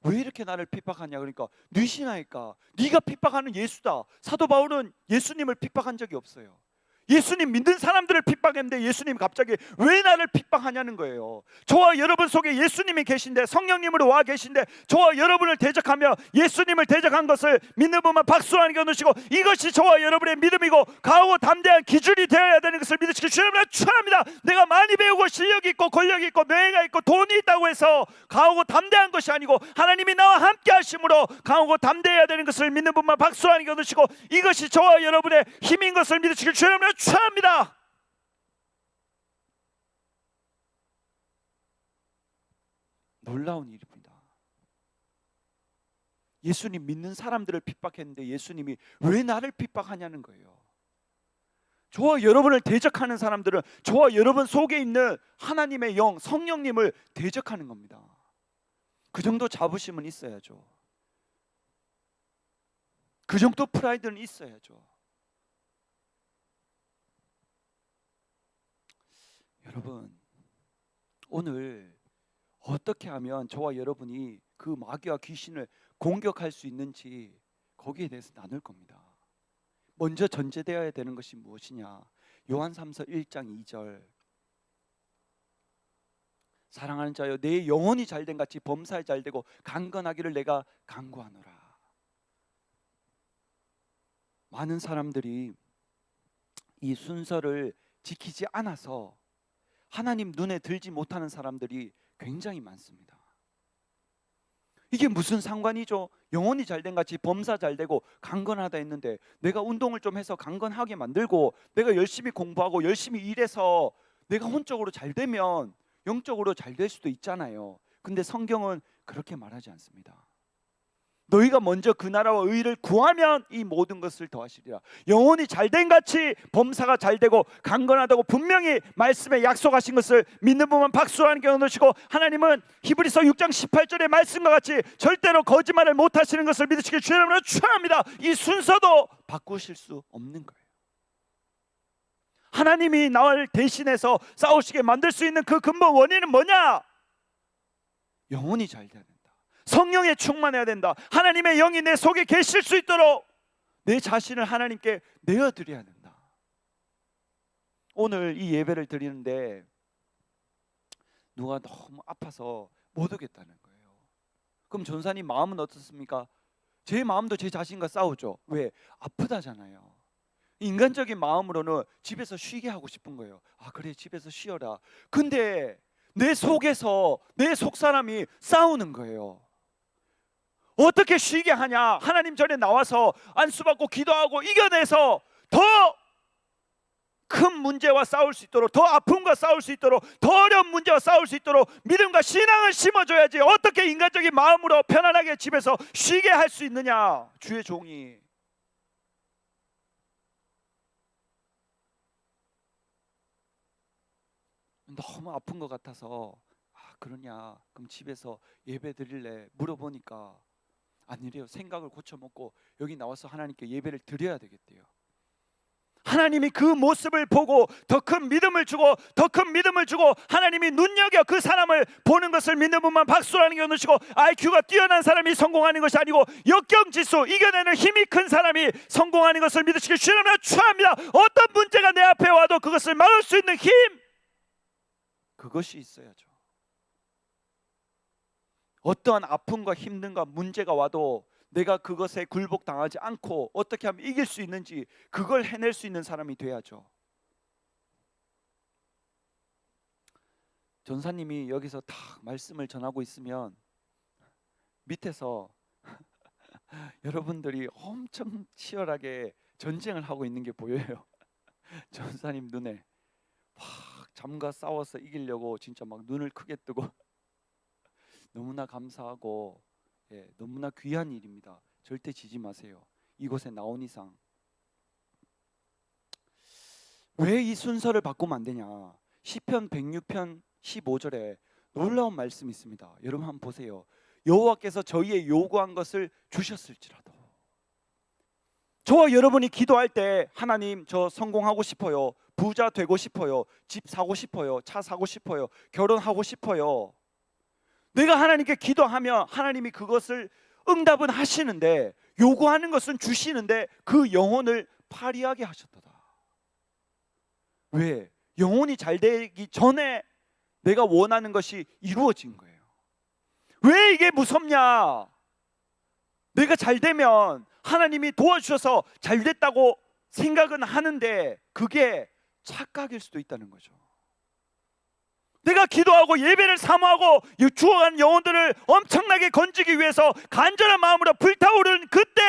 왜 이렇게 나를 핍박하냐, 그러니까 네 신하니까 네가 핍박하는 예수다. 사도 바울은 예수님을 핍박한 적이 없어요. 예수님 믿는 사람들을 핍박했는데 예수님이 갑자기 왜 나를 핍박하냐는 거예요. 저와 여러분 속에 예수님이 계신데, 성령님으로 와 계신데, 저와 여러분을 대적하며 예수님을 대적한 것을 믿는 분만 박수로 하나님께 얻으시고, 이것이 저와 여러분의 믿음이고 강하고 담대한 기준이 되어야 되는 것을 믿으시기 주님을 축원합니다. 내가 많이 배우고 실력이 있고 권력이 있고 명예가 있고 돈이 있다고 해서 강하고 담대한 것이 아니고, 하나님이 나와 함께 하심으로 강하고 담대해야 되는 것을 믿는 분만 박수로 하나님께 얻으시고, 이것이 저와 여러분의 힘인 것을 믿으시기 주님을 축원합니다. 놀라운 일입니다. 예수님 믿는 사람들을 핍박했는데 예수님이 왜 나를 핍박하냐는 거예요. 저와 여러분을 대적하는 사람들은 저와 여러분 속에 있는 하나님의 영, 성령님을 대적하는 겁니다. 그 정도 자부심은 있어야죠. 그 정도 프라이드는 있어야죠. 여러분, 오늘 어떻게 하면 저와 여러분이 그 마귀와 귀신을 공격할 수 있는지 거기에 대해서 나눌 겁니다. 먼저 전제되어야 되는 것이 무엇이냐? 요한 3서 1장 2절, 사랑하는 자여 내 영혼이 잘된 같이 범사에 잘되고 강건하기를 내가 간구하노라. 많은 사람들이 이 순서를 지키지 않아서 하나님 눈에 들지 못하는 사람들이 굉장히 많습니다. 이게 무슨 상관이죠? 영혼이 잘된 같이 범사 잘되고 강건하다 했는데, 내가 운동을 좀 해서 강건하게 만들고 내가 열심히 공부하고 열심히 일해서 내가 혼적으로 잘 되면 영적으로 잘 될 수도 있잖아요. 근데 성경은 그렇게 말하지 않습니다. 너희가 먼저 그 나라와 의를 구하면 이 모든 것을 더하시리라. 영혼이 잘된 같이 범사가 잘되고 강건하다고 분명히 말씀에 약속하신 것을 믿는 분만 박수로 하나님께 얻으시고, 하나님은 히브리서 6장 18절의 말씀과 같이 절대로 거짓말을 못하시는 것을 믿으시길 주의 이름으로 축원합니다. 이 순서도 바꾸실 수 없는 거예요. 하나님이 나를 대신해서 싸우시게 만들 수 있는 그 근본 원인은 뭐냐? 영혼이 잘 돼야 된다. 성령에 충만해야 된다. 하나님의 영이 내 속에 계실 수 있도록 내 자신을 하나님께 내어드려야 된다. 오늘 이 예배를 드리는데 누가 너무 아파서 못 오겠다는 거예요. 그럼 전사님 마음은 어떻습니까? 제 마음도 제 자신과 싸우죠. 왜? 아프다잖아요. 인간적인 마음으로는 집에서 쉬게 하고 싶은 거예요. 아 그래, 집에서 쉬어라. 근데 내 속에서 내 속사람이 싸우는 거예요. 어떻게 쉬게 하냐? 하나님 전에 나와서 안수받고 기도하고 이겨내서 더 큰 문제와 싸울 수 있도록, 더 아픔과 싸울 수 있도록, 더 어려운 문제와 싸울 수 있도록 믿음과 신앙을 심어줘야지. 어떻게 인간적인 마음으로 편안하게 집에서 쉬게 할 수 있느냐? 주의 종이. 너무 아픈 것 같아서 아 그러냐? 그럼 집에서 예배 드릴래? 물어보니까 아니래요. 생각을 고쳐먹고 여기 나와서 하나님께 예배를 드려야 되겠대요. 하나님이 그 모습을 보고 더 큰 믿음을 주고 더 큰 믿음을 주고, 하나님이 눈여겨 그 사람을 보는 것을 믿는 분만 박수로 하는 게 넣으시고, IQ가 뛰어난 사람이 성공하는 것이 아니고 역경지수 이겨내는 힘이 큰 사람이 성공하는 것을 믿으시길 주님으로 축원합니다. 어떤 문제가 내 앞에 와도 그것을 막을 수 있는 힘, 그것이 있어야죠. 어떠한 아픔과 힘든가 문제가 와도 내가 그것에 굴복당하지 않고 어떻게 하면 이길 수 있는지 그걸 해낼 수 있는 사람이 돼야죠. 전사님이 여기서 딱 말씀을 전하고 있으면 밑에서 여러분들이 엄청 치열하게 전쟁을 하고 있는 게 보여요. 전사님 눈에 막 잠과 싸워서 이기려고 진짜 막 눈을 크게 뜨고 너무나 감사하고 너무나 귀한 일입니다. 절대 지지 마세요. 이곳에 나온 이상. 왜 이 순서를 바꾸면 안 되냐? 시편 106편 15절에 놀라운 말씀이 있습니다. 여러분 한번 보세요. 여호와께서 저희의 요구한 것을 주셨을지라도. 저와 여러분이 기도할 때 하나님 저 성공하고 싶어요. 부자 되고 싶어요. 집 사고 싶어요. 차 사고 싶어요. 결혼하고 싶어요. 내가 하나님께 기도하면 하나님이 그것을 응답은 하시는데 요구하는 것은 주시는데 그 영혼을 파리하게 하셨도다. 왜? 영혼이 잘 되기 전에 내가 원하는 것이 이루어진 거예요. 왜 이게 무섭냐? 내가 잘 되면 하나님이 도와주셔서 잘 됐다고 생각은 하는데 그게 착각일 수도 있다는 거죠. 내가 기도하고 예배를 사모하고 죽어가는 영혼들을 엄청나게 건지기 위해서 간절한 마음으로 불타오르는 그때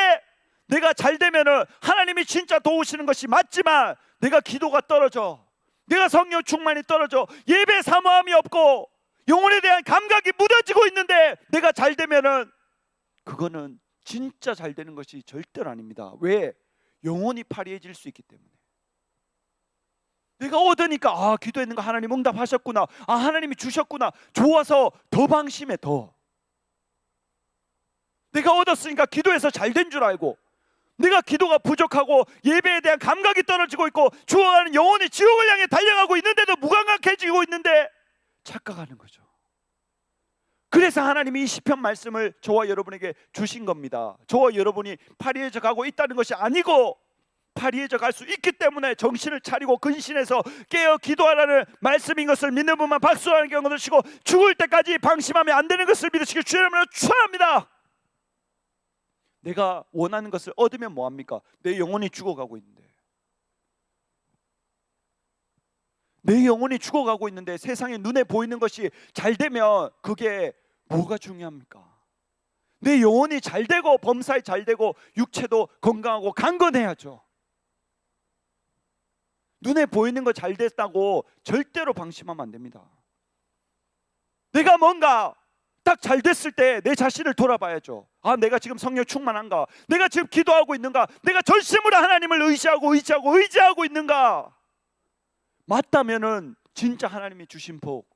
내가 잘 되면은 하나님이 진짜 도우시는 것이 맞지만 내가 기도가 떨어져, 내가 성령 충만이 떨어져, 예배 사모함이 없고 영혼에 대한 감각이 무뎌지고 있는데 내가 잘 되면은 그거는 진짜 잘 되는 것이 절대로 아닙니다. 왜? 영혼이 파리해질 수 있기 때문에. 내가 얻으니까 기도했는 거 하나님 응답하셨구나, 하나님이 주셨구나, 좋아서 더 방심해. 더 내가 얻었으니까 기도해서 잘 된 줄 알고, 내가 기도가 부족하고 예배에 대한 감각이 떨어지고 있고 죽어가는 영혼이 지옥을 향해 달려가고 있는데도 무감각해지고 있는데 착각하는 거죠. 그래서 하나님이 이 시편 말씀을 저와 여러분에게 주신 겁니다. 저와 여러분이 파리해져 가고 있다는 것이 아니고 파리해져 갈 수 있기 때문에 정신을 차리고 근신해서 깨어 기도하라는 말씀인 것을 믿는 분만 박수하는 경우 드시고, 죽을 때까지 방심하면 안 되는 것을 믿으시길 주의 이름으로 축원합니다. 내가 원하는 것을 얻으면 뭐합니까? 내 영혼이 죽어가고 있는데, 내 영혼이 죽어가고 있는데 세상에 눈에 보이는 것이 잘 되면 그게 뭐가 중요합니까? 내 영혼이 잘 되고 범사에 잘 되고 육체도 건강하고 강건해야죠. 눈에 보이는 거 잘 됐다고 절대로 방심하면 안 됩니다. 내가 뭔가 딱 잘 됐을 때 내 자신을 돌아봐야죠. 내가 지금 성령 충만한가? 내가 지금 기도하고 있는가? 내가 전심으로 하나님을 의지하고 있는가? 맞다면은 진짜 하나님이 주신 복.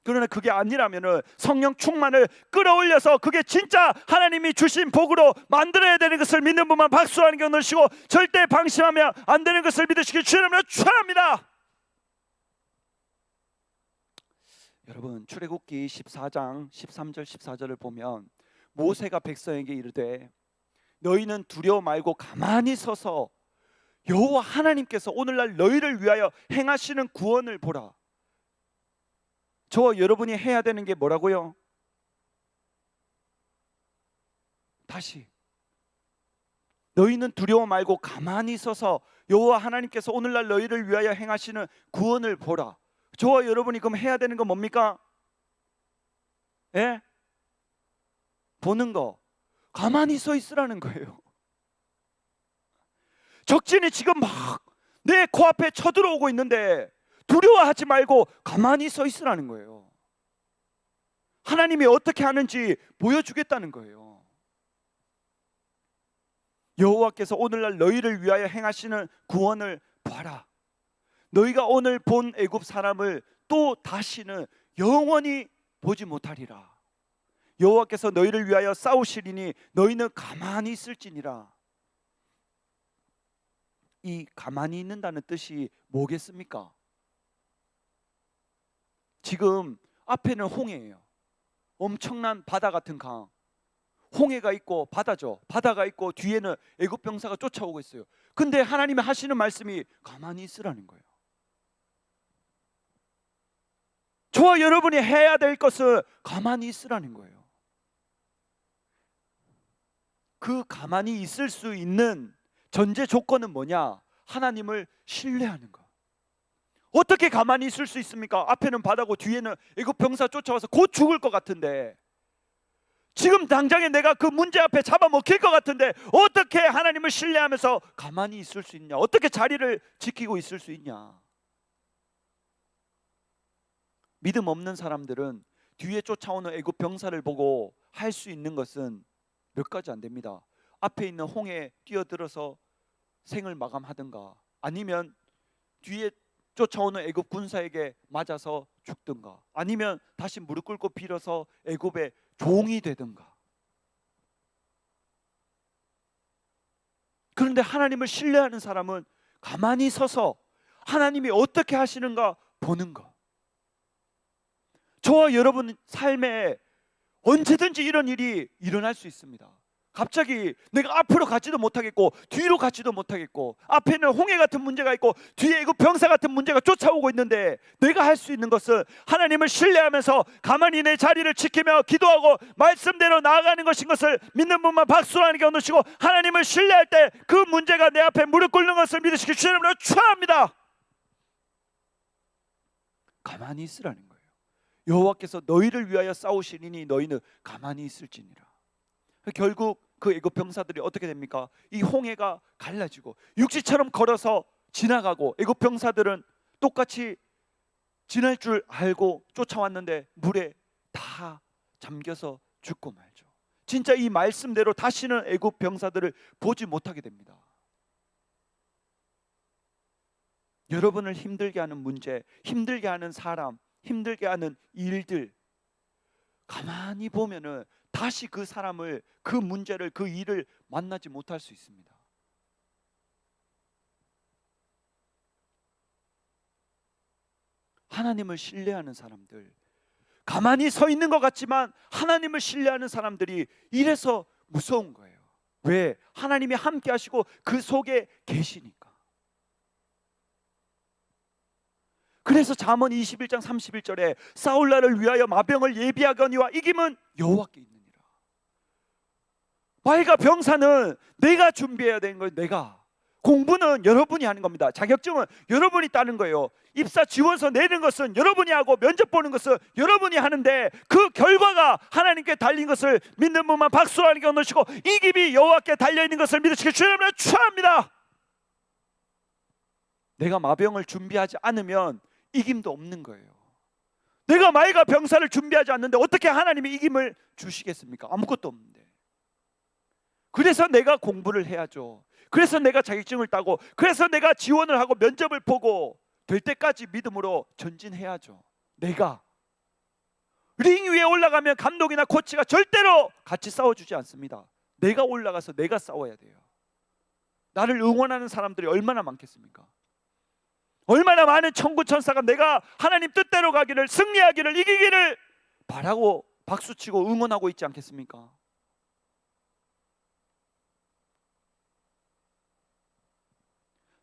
그러나 그게 아니라면은 성령 충만을 끌어올려서 그게 진짜 하나님이 주신 복으로 만들어야 되는 것을 믿는 분만 박수하는 경우 넣으시고, 절대 방심하면 안 되는 것을 믿으시길 주님으로 축원합니다. 여러분, 출애굽기 14장 13절 14절을 보면 모세가 백성에게 이르되 너희는 두려워 말고 가만히 서서 여호와 하나님께서 오늘날 너희를 위하여 행하시는 구원을 보라. 저와 여러분이 해야 되는 게 뭐라고요? 다시, 너희는 두려워 말고 가만히 서서 여호와 하나님께서 오늘날 너희를 위하여 행하시는 구원을 보라. 저와 여러분이 그럼 해야 되는 건 뭡니까? 보는 거. 가만히 서 있으라는 거예요. 적진이 지금 막 내 코앞에 쳐들어오고 있는데 두려워하지 말고 가만히 서 있으라는 거예요. 하나님이 어떻게 하는지 보여주겠다는 거예요. 여호와께서 오늘날 너희를 위하여 행하시는 구원을 봐라. 너희가 오늘 본 애굽 사람을 또 다시는 영원히 보지 못하리라. 여호와께서 너희를 위하여 싸우시리니 너희는 가만히 있을지니라. 이 가만히 있는다는 뜻이 뭐겠습니까? 지금 앞에는 홍해예요. 엄청난 바다 같은 강. 홍해가 있고 바다죠. 바다가 있고 뒤에는 애굽 병사가 쫓아오고 있어요. 근데 하나님이 하시는 말씀이 가만히 있으라는 거예요. 저와 여러분이 해야 될 것은 가만히 있으라는 거예요. 그 가만히 있을 수 있는 전제 조건은 뭐냐? 하나님을 신뢰하는 거. 어떻게 가만히 있을 수 있습니까? 앞에는 바다고 뒤에는 애굽 병사 쫓아와서 곧 죽을 것 같은데, 지금 당장에 내가 그 문제 앞에 잡아먹힐 것 같은데 어떻게 하나님을 신뢰하면서 가만히 있을 수 있냐? 어떻게 자리를 지키고 있을 수 있냐? 믿음 없는 사람들은 뒤에 쫓아오는 애굽 병사를 보고 할 수 있는 것은 몇 가지 안 됩니다. 앞에 있는 홍해에 뛰어들어서 생을 마감하든가, 아니면 뒤에 쫓아오는 애굽 군사에게 맞아서 죽든가, 아니면 다시 무릎 꿇고 빌어서 애굽의 종이 되든가. 그런데 하나님을 신뢰하는 사람은 가만히 서서 하나님이 어떻게 하시는가 보는 것. 저와 여러분 삶에 언제든지 이런 일이 일어날 수 있습니다. 갑자기 내가 앞으로 가지도 못하겠고 뒤로 가지도 못하겠고, 앞에는 홍해 같은 문제가 있고 뒤에 이거 병사 같은 문제가 쫓아오고 있는데, 내가 할 수 있는 것은 하나님을 신뢰하면서 가만히 내 자리를 지키며 기도하고 말씀대로 나아가는 것인 것을 믿는 분만 박수로 하는 게 얻으시고, 하나님을 신뢰할 때 그 문제가 내 앞에 무릎 꿇는 것을 믿으시기 주님으로 축원합니다. 가만히 있으라는 거예요. 여호와께서 너희를 위하여 싸우시리니 너희는 가만히 있을지니라. 결국 그 애굽 병사들이 어떻게 됩니까? 이 홍해가 갈라지고 육지처럼 걸어서 지나가고, 애굽 병사들은 똑같이 지날 줄 알고 쫓아왔는데 물에 다 잠겨서 죽고 말죠. 진짜 이 말씀대로 다시는 애굽 병사들을 보지 못하게 됩니다. 여러분을 힘들게 하는 문제, 힘들게 하는 사람, 힘들게 하는 일들, 가만히 보면은 다시 그 사람을, 그 문제를, 그 일을 만나지 못할 수 있습니다. 하나님을 신뢰하는 사람들, 가만히 서 있는 것 같지만 하나님을 신뢰하는 사람들이 이래서 무서운 거예요. 왜? 하나님이 함께 하시고 그 속에 계시니까. 그래서 잠언 21장 31절에 사울나를 위하여 마병을 예비하거니와 이김은 여호와께 있느니라. 말과 병사는 내가 준비해야 되는 거예요. 내가. 공부는 여러분이 하는 겁니다. 자격증은 여러분이 따는 거예요. 입사 지원서 내는 것은 여러분이 하고 면접 보는 것은 여러분이 하는데, 그 결과가 하나님께 달린 것을 믿는 분만 박수로 하는 게 얻으시고, 이 길이 여호와께 달려있는 것을 믿으시기 주님으로 축원합니다. 내가 마병을 준비하지 않으면 이김도 없는 거예요. 내가 말과 병사를 준비하지 않는데 어떻게 하나님이 이김을 주시겠습니까? 아무것도 없는데. 그래서 내가 공부를 해야죠. 그래서 내가 자격증을 따고, 그래서 내가 지원을 하고 면접을 보고 될 때까지 믿음으로 전진해야죠. 내가 링 위에 올라가면 감독이나 코치가 절대로 같이 싸워주지 않습니다. 내가 올라가서 내가 싸워야 돼요. 나를 응원하는 사람들이 얼마나 많겠습니까? 얼마나 많은 천군 천사가 내가 하나님 뜻대로 가기를, 승리하기를, 이기기를 바라고 박수치고 응원하고 있지 않겠습니까?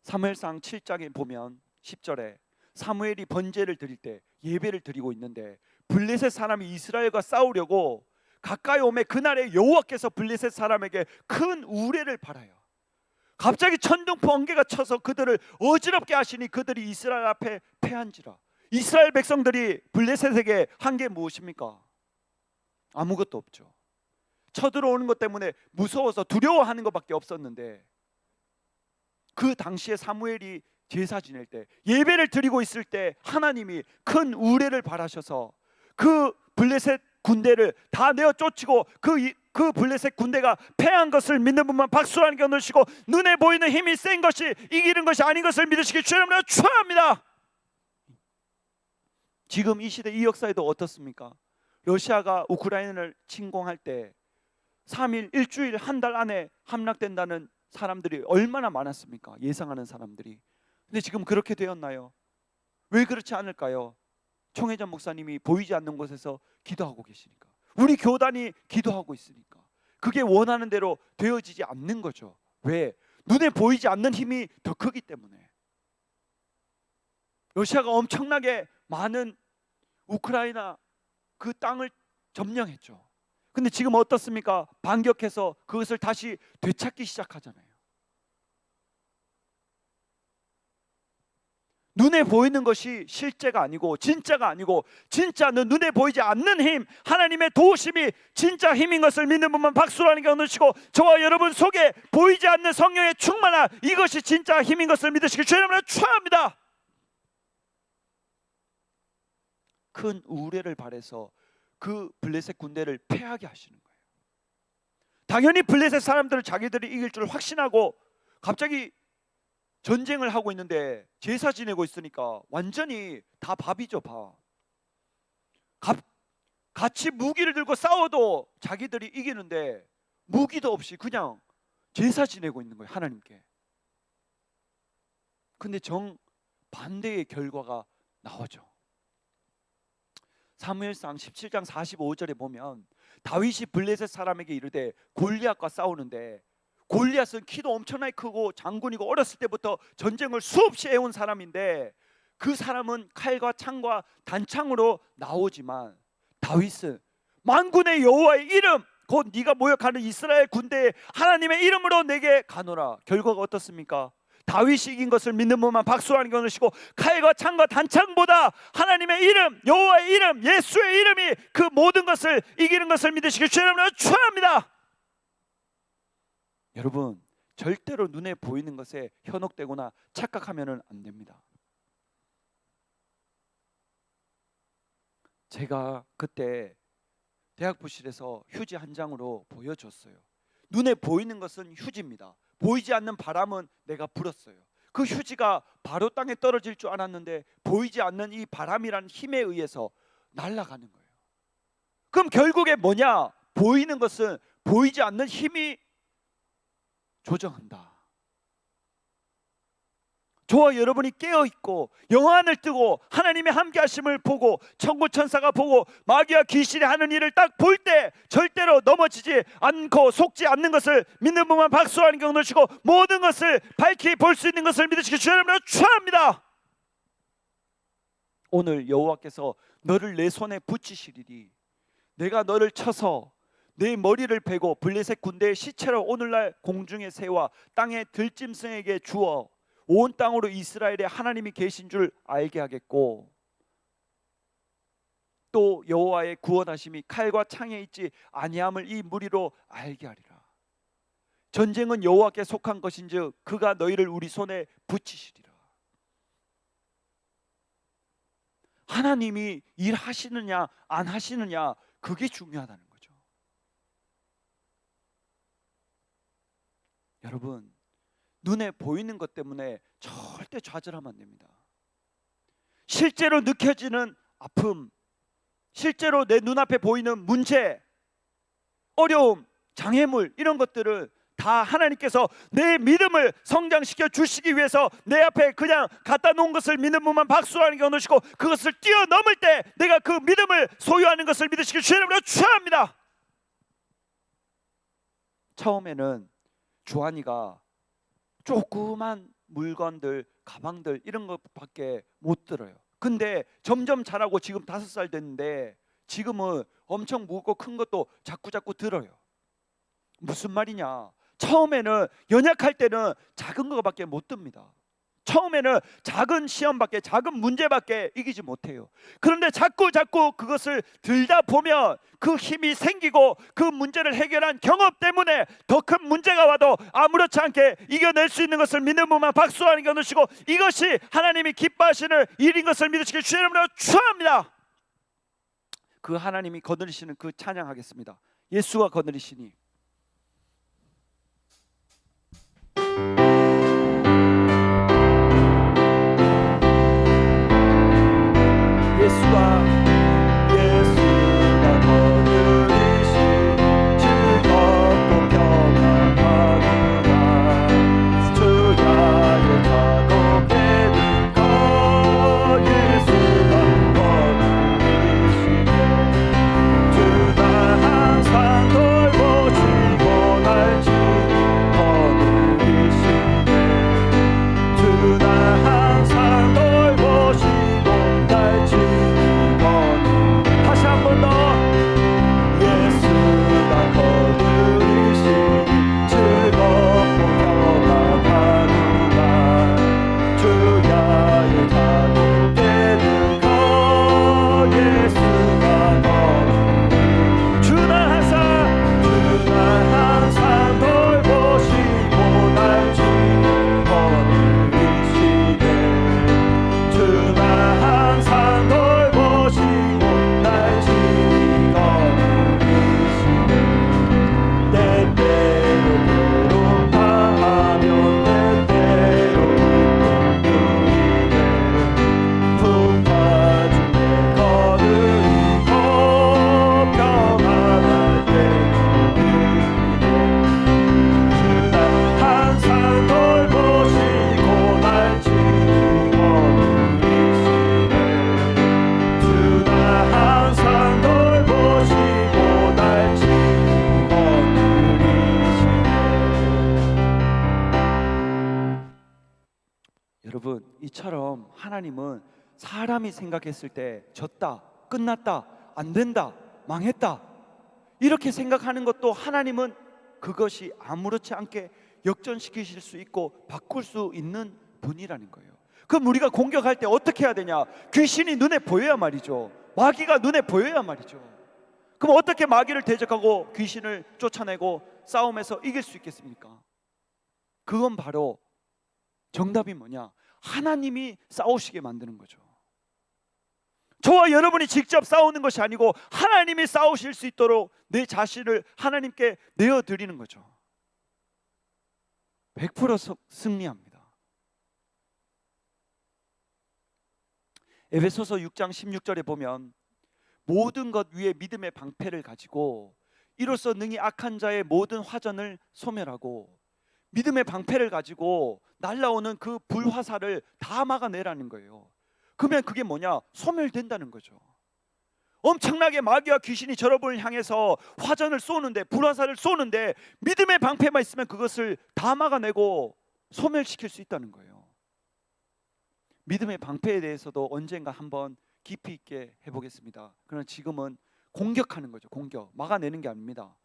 사무엘상 7장에 보면 10절에 사무엘이 번제를 드릴 때 예배를 드리고 있는데, 블레셋 사람이 이스라엘과 싸우려고 가까이 오매 그날에 여호와께서 블레셋 사람에게 큰 우레를 발하여 갑자기 천둥 번개가 쳐서 그들을 어지럽게 하시니 그들이 이스라엘 앞에 패한지라. 이스라엘 백성들이 블레셋에게 한 게 무엇입니까? 아무것도 없죠. 쳐들어오는 것 때문에 무서워서 두려워하는 것밖에 없었는데, 그 당시에 사무엘이 제사 지낼 때, 예배를 드리고 있을 때 하나님이 큰 우레를 발하셔서 그 블레셋 군대를 다 내어 쫓치고 그 블레셋 군대가 패한 것을 믿는 분만 박수로 하는 게 얻으시고, 눈에 보이는 힘이 센 것이 이기는 것이 아닌 것을 믿으시기 주님으로 축원합니다. 지금 이 시대, 이 역사에도 어떻습니까? 러시아가 우크라이나를 침공할 때 3일, 일주일, 한 달 안에 함락된다는 사람들이 얼마나 많았습니까? 예상하는 사람들이. 근데 지금 그렇게 되었나요? 왜 그렇지 않을까요? 총회장 목사님이 보이지 않는 곳에서 기도하고 계시니까, 우리 교단이 기도하고 있으니까 그게 원하는 대로 되어지지 않는 거죠. 왜? 눈에 보이지 않는 힘이 더 크기 때문에. 러시아가 엄청나게 많은 우크라이나 그 땅을 점령했죠. 근데 지금 어떻습니까? 반격해서 그것을 다시 되찾기 시작하잖아요. 눈에 보이는 것이 실제가 아니고 진짜가 아니고, 진짜는 눈에 보이지 않는 힘, 하나님의 도우심이 진짜 힘인 것을 믿는 분만 박수로 하는 게 얻으시고, 저와 여러분 속에 보이지 않는 성령의 충만한 이것이 진짜 힘인 것을 믿으시기 주님으로 축원합니다. 큰 우레를 발해서 그 블레셋 군대를 패하게 하시는 거예요. 당연히 블레셋 사람들은 자기들이 이길 줄 확신하고 갑자기 전쟁을 하고 있는데 제사 지내고 있으니까 완전히 다 밥이죠, 밥. 같이 무기를 들고 싸워도 자기들이 이기는데 무기도 없이 그냥 제사 지내고 있는 거예요, 하나님께. 근데 정반대의 결과가 나오죠. 사무엘상 17장 45절에 보면 다윗이 블레셋 사람에게 이르되 골리앗과 싸우는데, 골리앗은 키도 엄청나게 크고 장군이고 어렸을 때부터 전쟁을 수없이 해온 사람인데 그 사람은 칼과 창과 단창으로 나오지만 다윗은 만군의 여호와의 이름 곧 네가 모욕하는 이스라엘 군대에 하나님의 이름으로 내게 가노라. 결과가 어떻습니까? 다윗이 이긴 것을 믿는 분만 박수하는 것이고 칼과 창과 단창보다 하나님의 이름, 여호와의 이름, 예수의 이름이 그 모든 것을 이기는 것을 믿으시길 주의 이름으로 축원합니다. 여러분, 절대로 눈에 보이는 것에 현혹되거나 착각하면 안 됩니다. 제가 그때 대학 부실에서 휴지 한 장으로 보여줬어요. 눈에 보이는 것은 휴지입니다. 보이지 않는 바람은 내가 불었어요. 그 휴지가 바로 땅에 떨어질 줄 알았는데 보이지 않는 이 바람이라는 힘에 의해서 날아가는 거예요. 그럼 결국에 뭐냐? 보이는 것은 보이지 않는 힘이 조정한다. 저와 여러분이 깨어있고 영안을 뜨고 하나님의 함께하심을 보고 천군 천사가 보고 마귀와 귀신이 하는 일을 딱 볼 때 절대로 넘어지지 않고 속지 않는 것을 믿는 분만 박수하는 경우 넣으시고 모든 것을 밝히 볼 수 있는 것을 믿으시기 주의 이름으로 축원합니다. 오늘 여호와께서 너를 내 손에 붙이시리니 내가 너를 쳐서 내 머리를 베고 블레셋 군대의 시체로 오늘날 공중의 새와 땅의 들짐승에게 주어 온 땅으로 이스라엘에 하나님이 계신 줄 알게 하겠고 또 여호와의 구원하심이 칼과 창에 있지 아니함을 이 무리로 알게 하리라. 전쟁은 여호와께 속한 것인즉 그가 너희를 우리 손에 붙이시리라. 하나님이 일하시느냐 안 하시느냐 그게 중요하다는 거죠. 여러분, 눈에 보이는 것 때문에 절대 좌절하면 안 됩니다. 실제로 느껴지는 아픔, 실제로 내 눈앞에 보이는 문제, 어려움, 장애물 이런 것들을 다 하나님께서 내 믿음을 성장시켜 주시기 위해서 내 앞에 그냥 갖다 놓은 것을 믿는 분만 박수하는 게 어느시고 그것을 뛰어넘을 때 내가 그 믿음을 소유하는 것을 믿으시길 주의 이름으로 축원합니다. 처음에는 주한이가 조그만 물건들, 가방들 이런 것밖에 못 들어요. 근데 점점 자라고 지금 5살 됐는데 지금은 엄청 무겁고 큰 것도 자꾸 들어요. 무슨 말이냐? 처음에는 연약할 때는 작은 거밖에 못 듭니다. 처음에는 작은 시험밖에, 작은 문제밖에 이기지 못해요. 그런데 자꾸 그것을 들다 보면 그 힘이 생기고 그 문제를 해결한 경험 때문에 더 큰 문제가 와도 아무렇지 않게 이겨낼 수 있는 것을 믿는 분만 박수하는 게 어느시고 이것이 하나님이 기뻐하시는 일인 것을 믿으시길 주의 이름으로 축원합니다. 그 하나님이 거느리시는 그 찬양하겠습니다. 예수가 거느리시니 예수가 거느리시 즐겁고 평안하구나. 주야의 작업해둔 것 예수가 거느리시네. 주가 항상 돌보시 여러분, 이처럼 하나님은 사람이 생각했을 때 졌다, 끝났다, 안 된다, 망했다 이렇게 생각하는 것도 하나님은 그것이 아무렇지 않게 역전시키실 수 있고 바꿀 수 있는 분이라는 거예요. 그럼 우리가 공격할 때 어떻게 해야 되냐? 귀신이 눈에 보여야 말이죠. 마귀가 눈에 보여야 말이죠. 그럼 어떻게 마귀를 대적하고 귀신을 쫓아내고 싸움에서 이길 수 있겠습니까? 그건 바로 정답이 뭐냐? 하나님이 싸우시게 만드는 거죠. 저와 여러분이 직접 싸우는 것이 아니고 하나님이 싸우실 수 있도록 내 자신을 하나님께 내어드리는 거죠. 100% 승리합니다. 에베소서 6장 16절에 보면 모든 것 위에 믿음의 방패를 가지고 이로써 능히 악한 자의 모든 화전을 소멸하고, 믿음의 방패를 가지고 날라오는 그 불화살을 다 막아내라는 거예요. 그러면 그게 뭐냐? 소멸된다는 거죠. 엄청나게 마귀와 귀신이 여러분을 향해서 화전을 쏘는데, 불화살을 쏘는데 믿음의 방패만 있으면 그것을 다 막아내고 소멸시킬 수 있다는 거예요. 믿음의 방패에 대해서도 언젠가 한번 깊이 있게 해보겠습니다. 그러나 지금은 공격하는 거죠. 공격, 막아내는 게 아닙니다.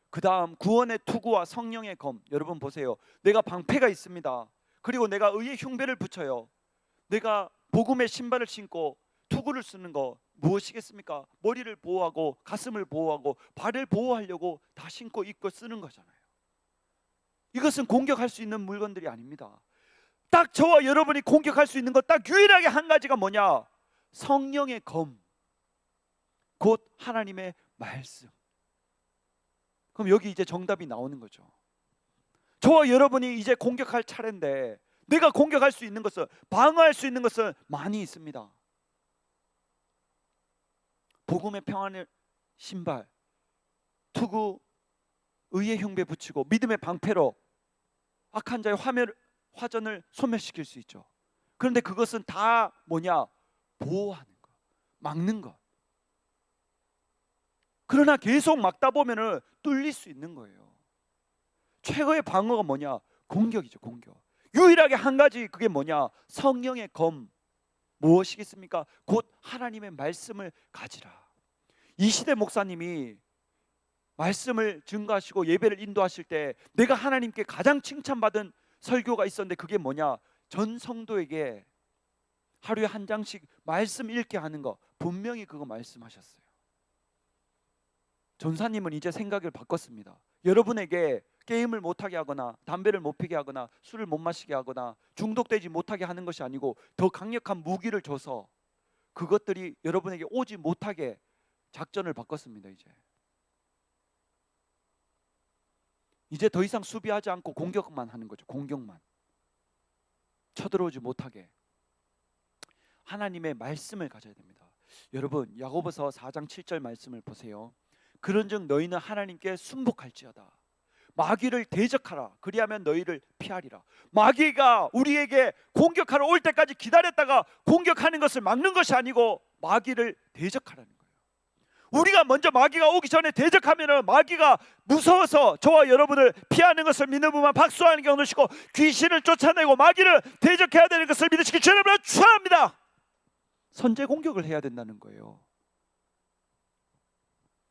그 다음 구원의 투구와 성령의 검. 여러분 보세요. 내가 방패가 있습니다. 그리고 내가 의의 흉배를 붙여요. 내가 복음의 신발을 신고 투구를 쓰는 거 무엇이겠습니까? 머리를 보호하고 가슴을 보호하고 발을 보호하려고 다 신고 입고 쓰는 거잖아요. 이것은 공격할 수 있는 물건들이 아닙니다. 딱 저와 여러분이 공격할 수 있는 것 딱 유일하게 한 가지가 뭐냐? 성령의 검, 곧 하나님의 말씀. 그럼 여기 이제 정답이 나오는 거죠. 저와 여러분이 이제 공격할 차례인데, 내가 공격할 수 있는 것은, 방어할 수 있는 것은 많이 있습니다. 복음의 평안의 신발, 투구, 의의 흉배 붙이고 믿음의 방패로 악한 자의 화전을 소멸시킬 수 있죠. 그런데 그것은 다 뭐냐? 보호하는 것, 막는 것. 그러나 계속 막다 보면은 뚫릴 수 있는 거예요. 최고의 방어가 뭐냐? 공격이죠. 공격. 유일하게 한 가지, 그게 뭐냐? 성령의 검. 무엇이겠습니까? 곧 하나님의 말씀을 가지라. 이시대 목사님이 말씀을 증거하시고 예배를 인도하실 때 내가 하나님께 가장 칭찬받은 설교가 있었는데, 그게 뭐냐? 전 성도에게 하루에 한 장씩 말씀 읽게 하는 거, 분명히 그거 말씀하셨어요. 전사님은 이제 생각을 바꿨습니다. 여러분에게 게임을 못하게 하거나 담배를 못 피게 하거나 술을 못 마시게 하거나 중독되지 못하게 하는 것이 아니고 더 강력한 무기를 줘서 그것들이 여러분에게 오지 못하게 작전을 바꿨습니다. 이제 더 이상 수비하지 않고 공격만 하는 거죠. 공격만. 쳐들어오지 못하게 하나님의 말씀을 가져야 됩니다. 여러분, 야고보서 4장 7절 말씀을 보세요. 그런즉 너희는 하나님께 순복할지어다. 마귀를 대적하라. 그리하면 너희를 피하리라. 마귀가 우리에게 공격하러 올 때까지 기다렸다가 공격하는 것을 막는 것이 아니고 마귀를 대적하라는 거예요. 우리가 먼저 마귀가 오기 전에 대적하면은 마귀가 무서워서 저와 여러분을 피하는 것을 믿는 분만 박수하는 게 오늘시고, 귀신을 쫓아내고 마귀를 대적해야 되는 것을 믿으시기 주님을 축원합니다. 선제 공격을 해야 된다는 거예요.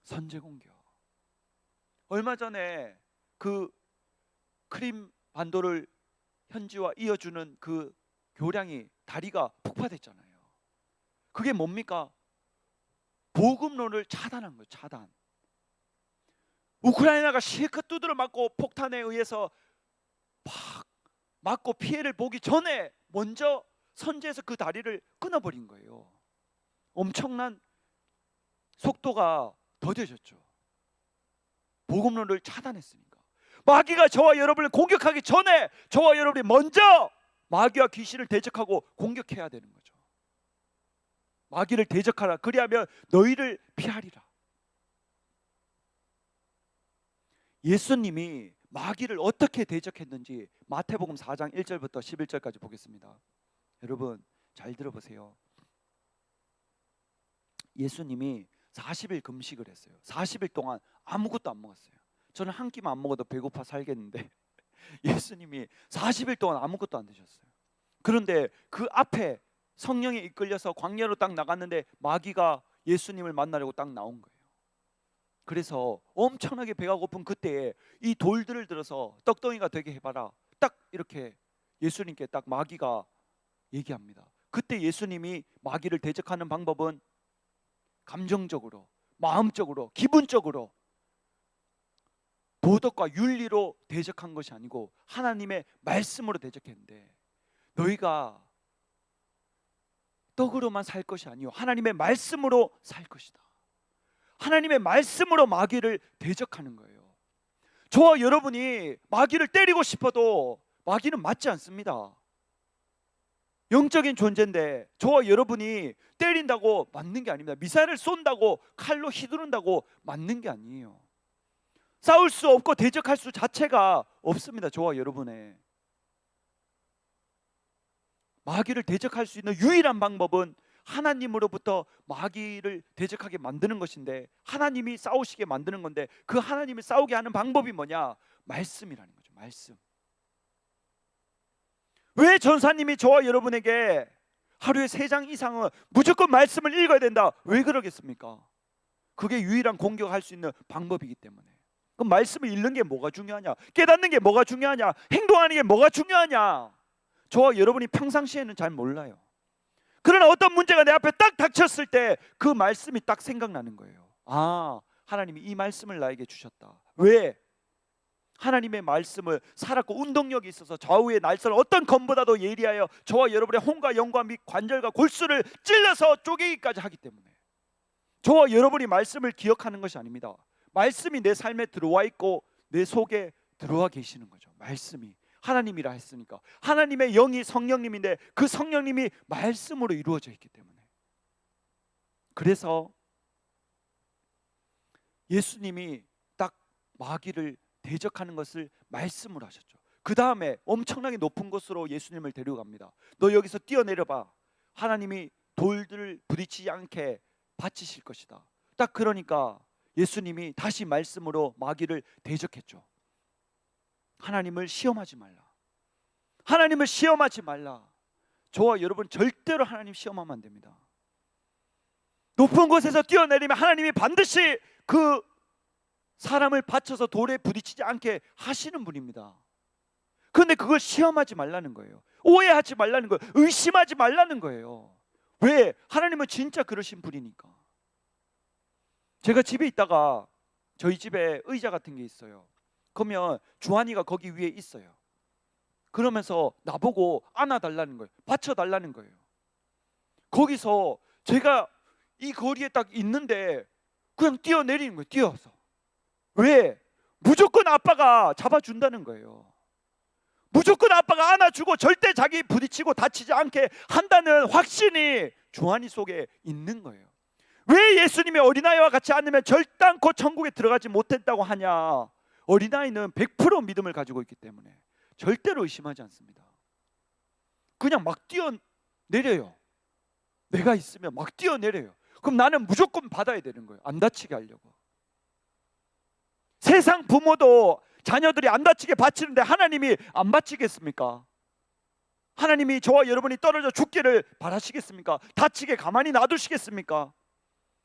선제 공격. 얼마 전에 그 크림 반도를 현지와 이어주는 그 교량이 다리가 폭파됐잖아요. 그게 뭡니까? 복음론을 차단한 거예요. 차단. 우크라이나가 실컷 두드려 맞고 폭탄에 의해서 팍 맞고 피해를 보기 전에 먼저 선제해서 그 다리를 끊어버린 거예요. 엄청난 속도가 더뎌졌죠. 복음론을 차단했으니까. 마귀가 저와 여러분을 공격하기 전에 저와 여러분이 먼저 마귀와 귀신을 대적하고 공격해야 되는 거죠. 마귀를 대적하라. 그리하면 너희를 피하리라. 예수님이 마귀를 어떻게 대적했는지 마태복음 4장 1절부터 11절까지 보겠습니다. 여러분 잘 들어보세요. 예수님이 40일 금식을 했어요. 40일 동안 아무것도 안 먹었어요. 저는 한 끼만 안 먹어도 배고파 살겠는데 예수님이 40일 동안 아무것도 안 드셨어요. 그런데 그 앞에 성령에 이끌려서 광야로 딱 나갔는데 마귀가 예수님을 만나려고 딱 나온 거예요. 그래서 엄청나게 배가 고픈 그때에 이 돌들을 들어서 떡덩이가 되게 해봐라, 딱 이렇게 예수님께 딱 마귀가 얘기합니다. 그때 예수님이 마귀를 대적하는 방법은 감정적으로, 마음적으로, 기분적으로, 도덕과 윤리로 대적한 것이 아니고 하나님의 말씀으로 대적했는데, 너희가 떡으로만 살 것이 아니요 하나님의 말씀으로 살 것이다. 하나님의 말씀으로 마귀를 대적하는 거예요. 저와 여러분이 마귀를 때리고 싶어도 마귀는 맞지 않습니다. 영적인 존재인데 저와 여러분이 때린다고 맞는 게 아닙니다. 미사일을 쏜다고, 칼로 휘두른다고 맞는 게 아니에요. 싸울 수 없고 대적할 수 자체가 없습니다. 저와 여러분의 마귀를 대적할 수 있는 유일한 방법은 하나님으로부터 마귀를 대적하게 만드는 것인데, 하나님이 싸우시게 만드는 건데, 그 하나님을 싸우게 하는 방법이 뭐냐? 말씀이라는 거죠. 말씀. 왜 전사님이 저와 여러분에게 하루에 3장 이상은 무조건 말씀을 읽어야 된다, 왜 그러겠습니까? 그게 유일한 공격할 수 있는 방법이기 때문에. 그럼 말씀을 읽는 게 뭐가 중요하냐? 깨닫는 게 뭐가 중요하냐? 행동하는 게 뭐가 중요하냐? 저와 여러분이 평상시에는 잘 몰라요. 그러나 어떤 문제가 내 앞에 딱 닥쳤을 때 그 말씀이 딱 생각나는 거예요. 아, 하나님이 이 말씀을 나에게 주셨다. 왜? 하나님의 말씀을 살았고 운동력이 있어서 좌우의 날선 어떤 검보다도 예리하여 저와 여러분의 혼과 영과 및 관절과 골수를 찔러서 쪼개기까지 하기 때문에. 저와 여러분이 말씀을 기억하는 것이 아닙니다. 말씀이 내 삶에 들어와 있고 내 속에 들어와 계시는 거죠. 말씀이 하나님이라 했으니까. 하나님의 영이 성령님인데 그 성령님이 말씀으로 이루어져 있기 때문에. 그래서 예수님이 딱 마귀를 대적하는 것을 말씀으로 하셨죠. 그 다음에 엄청나게 높은 곳으로 예수님을 데려갑니다. 너 여기서 뛰어내려봐. 하나님이 돌들을 부딪히지 않게 받치실 것이다. 딱 그러니까 예수님이 다시 말씀으로 마귀를 대적했죠. 하나님을 시험하지 말라. 하나님을 시험하지 말라. 저와 여러분 절대로 하나님 시험하면 안 됩니다. 높은 곳에서 뛰어내리면 하나님이 반드시 그 사람을 받쳐서 돌에 부딪히지 않게 하시는 분입니다. 그런데 그걸 시험하지 말라는 거예요. 오해하지 말라는 거예요. 의심하지 말라는 거예요. 왜? 하나님은 진짜 그러신 분이니까. 제가 집에 있다가 저희 집에 의자 같은 게 있어요. 그러면 주한이가 거기 위에 있어요. 그러면서 나보고 안아달라는 거예요. 받쳐달라는 거예요. 거기서 제가 이 거리에 딱 있는데 그냥 뛰어내리는 거예요. 뛰어서. 왜? 무조건 아빠가 잡아준다는 거예요. 무조건 아빠가 안아주고 절대 자기 부딪히고 다치지 않게 한다는 확신이 주한이 속에 있는 거예요. 왜 예수님이 어린아이와 같이 않으면 절단코 천국에 들어가지 못했다고 하냐? 어린아이는 100% 믿음을 가지고 있기 때문에 절대로 의심하지 않습니다. 그냥 막 뛰어내려요. 내가 있으면 막 뛰어내려요. 그럼 나는 무조건 받아야 되는 거예요. 안 다치게 하려고. 세상 부모도 자녀들이 안 다치게 바치는데 하나님이 안 바치겠습니까? 하나님이 저와 여러분이 떨어져 죽기를 바라시겠습니까? 다치게 가만히 놔두시겠습니까?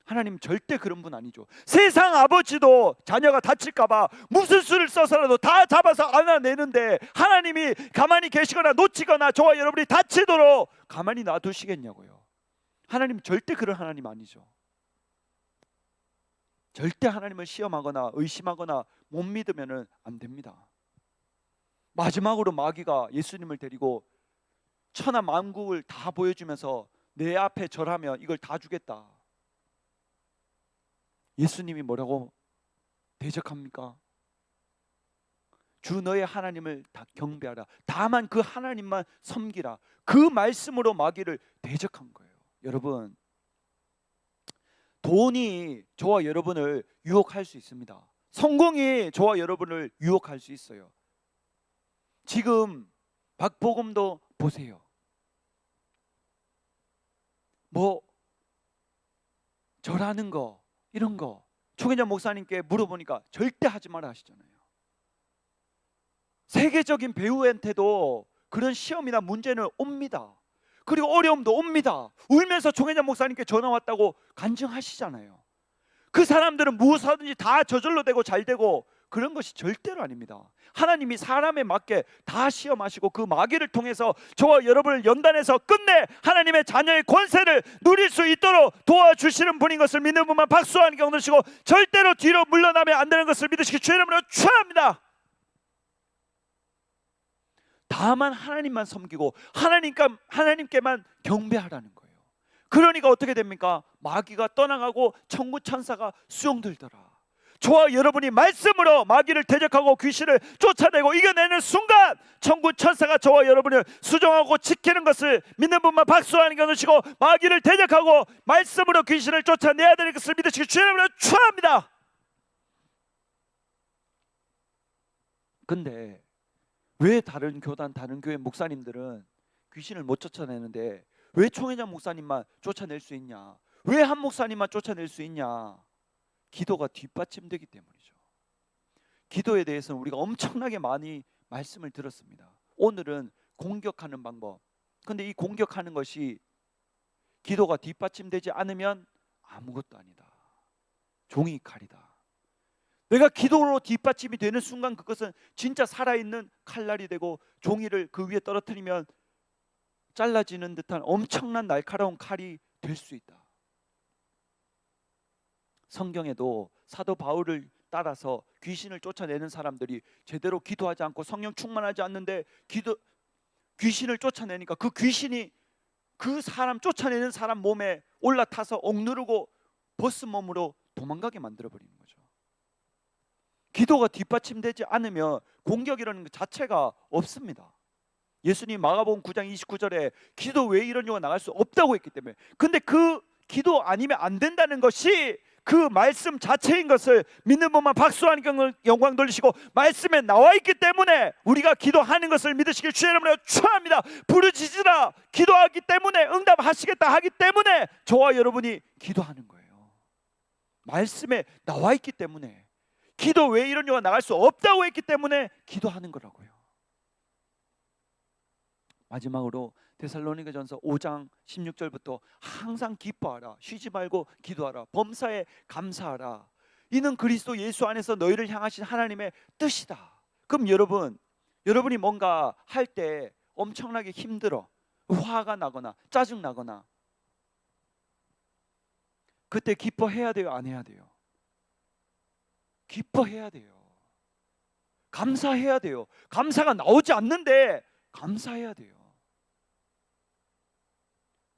하나님 절대 그런 분 아니죠. 세상 아버지도 자녀가 다칠까 봐 무슨 수를 써서라도 다 잡아서 안아내는데 하나님이 가만히 계시거나 놓치거나 저와 여러분이 다치도록 가만히 놔두시겠냐고요. 하나님 절대 그런 하나님 아니죠. 절대 하나님을 시험하거나 의심하거나 못 믿으면 안 됩니다. 마지막으로 마귀가 예수님을 데리고 천하 만국을 다 보여주면서 내 앞에 절하면 이걸 다 주겠다. 예수님이 뭐라고 대적합니까? 주 너의 하나님을 다 경배하라. 다만 그 하나님만 섬기라. 그 말씀으로 마귀를 대적한 거예요. 여러분, 돈이 저와 여러분을 유혹할 수 있습니다. 성공이 저와 여러분을 유혹할 수 있어요. 지금 박보검도 보세요. 뭐 절하는 거 이런 거 초계자 목사님께 물어보니까 절대 하지 마라 하시잖아요. 세계적인 배우한테도 그런 시험이나 문제는 옵니다. 그리고 어려움도 옵니다. 울면서 총회장 목사님께 전화 왔다고 간증하시잖아요. 그 사람들은 무엇하든지 다 저절로 되고 잘 되고 그런 것이 절대로 아닙니다. 하나님이 사람에 맞게 다 시험하시고 그 마귀를 통해서 저와 여러분을 연단해서 끝내 하나님의 자녀의 권세를 누릴 수 있도록 도와주시는 분인 것을 믿는 분만 박수와 함께 얻으시고 절대로 뒤로 물러나면 안 되는 것을 믿으시기 주의 이름으로 축원합니다. 다만 하나님만 섬기고 하나님께만 경배하라는 거예요. 그러니까 어떻게 됩니까? 마귀가 떠나가고 천군 천사가 수용들더라. 저와 여러분이 말씀으로 마귀를 대적하고 귀신을 쫓아내고 이겨내는 순간 천군 천사가 저와 여러분을 수종하고 지키는 것을 믿는 분만 박수와 함께 얻으시고 마귀를 대적하고 말씀으로 귀신을 쫓아내야 되는 것을 믿으시기 주의 이름으로 축원합니다. 근데 왜 다른 교단 다른 교회 목사님들은 귀신을 못 쫓아내는데 왜 총회장 목사님만 쫓아낼 수 있냐? 왜 한 목사님만 쫓아낼 수 있냐? 기도가 뒷받침되기 때문이죠. 기도에 대해서는 우리가 엄청나게 많이 말씀을 들었습니다. 오늘은 공격하는 방법. 근데 이 공격하는 것이 기도가 뒷받침되지 않으면 아무것도 아니다. 종이 칼이다. 내가 기도로 뒷받침이 되는 순간 그것은 진짜 살아있는 칼날이 되고 종이를 그 위에 떨어뜨리면 잘라지는 듯한 엄청난 날카로운 칼이 될 수 있다. 성경에도 사도 바울을 따라서 귀신을 쫓아내는 사람들이 제대로 기도하지 않고 성령 충만하지 않는데 귀신을 쫓아내니까 그 귀신이 그 사람 쫓아내는 사람 몸에 올라타서 억누르고 벗은 몸으로 도망가게 만들어버리는 거죠. 기도가 뒷받침되지 않으면 공격이라는 것 자체가 없습니다. 예수님 마가복음 9장 29절에 기도 외에 이런 용어가 나갈 수 없다고 했기 때문에, 근데 그 기도 아니면 안 된다는 것이 그 말씀 자체인 것을 믿는 분만 박수와 영광 돌리시고 말씀에 나와 있기 때문에 우리가 기도하는 것을 믿으시길 주의 이름으로 축원합니다. 부르짖으라 기도하기 때문에 응답하시겠다 하기 때문에 저와 여러분이 기도하는 거예요. 말씀에 나와 있기 때문에, 기도 외에 이런 용어가 나갈 수 없다고 했기 때문에 기도하는 거라고요. 마지막으로 데살로니가전서 5장 16절부터 항상 기뻐하라, 쉬지 말고 기도하라, 범사에 감사하라, 이는 그리스도 예수 안에서 너희를 향하신 하나님의 뜻이다. 그럼 여러분이 뭔가 할 때 엄청나게 힘들어, 화가 나거나 짜증 나거나, 그때 기뻐해야 돼요, 안 해야 돼요? 기뻐해야 돼요. 감사해야 돼요. 감사가 나오지 않는데 감사해야 돼요.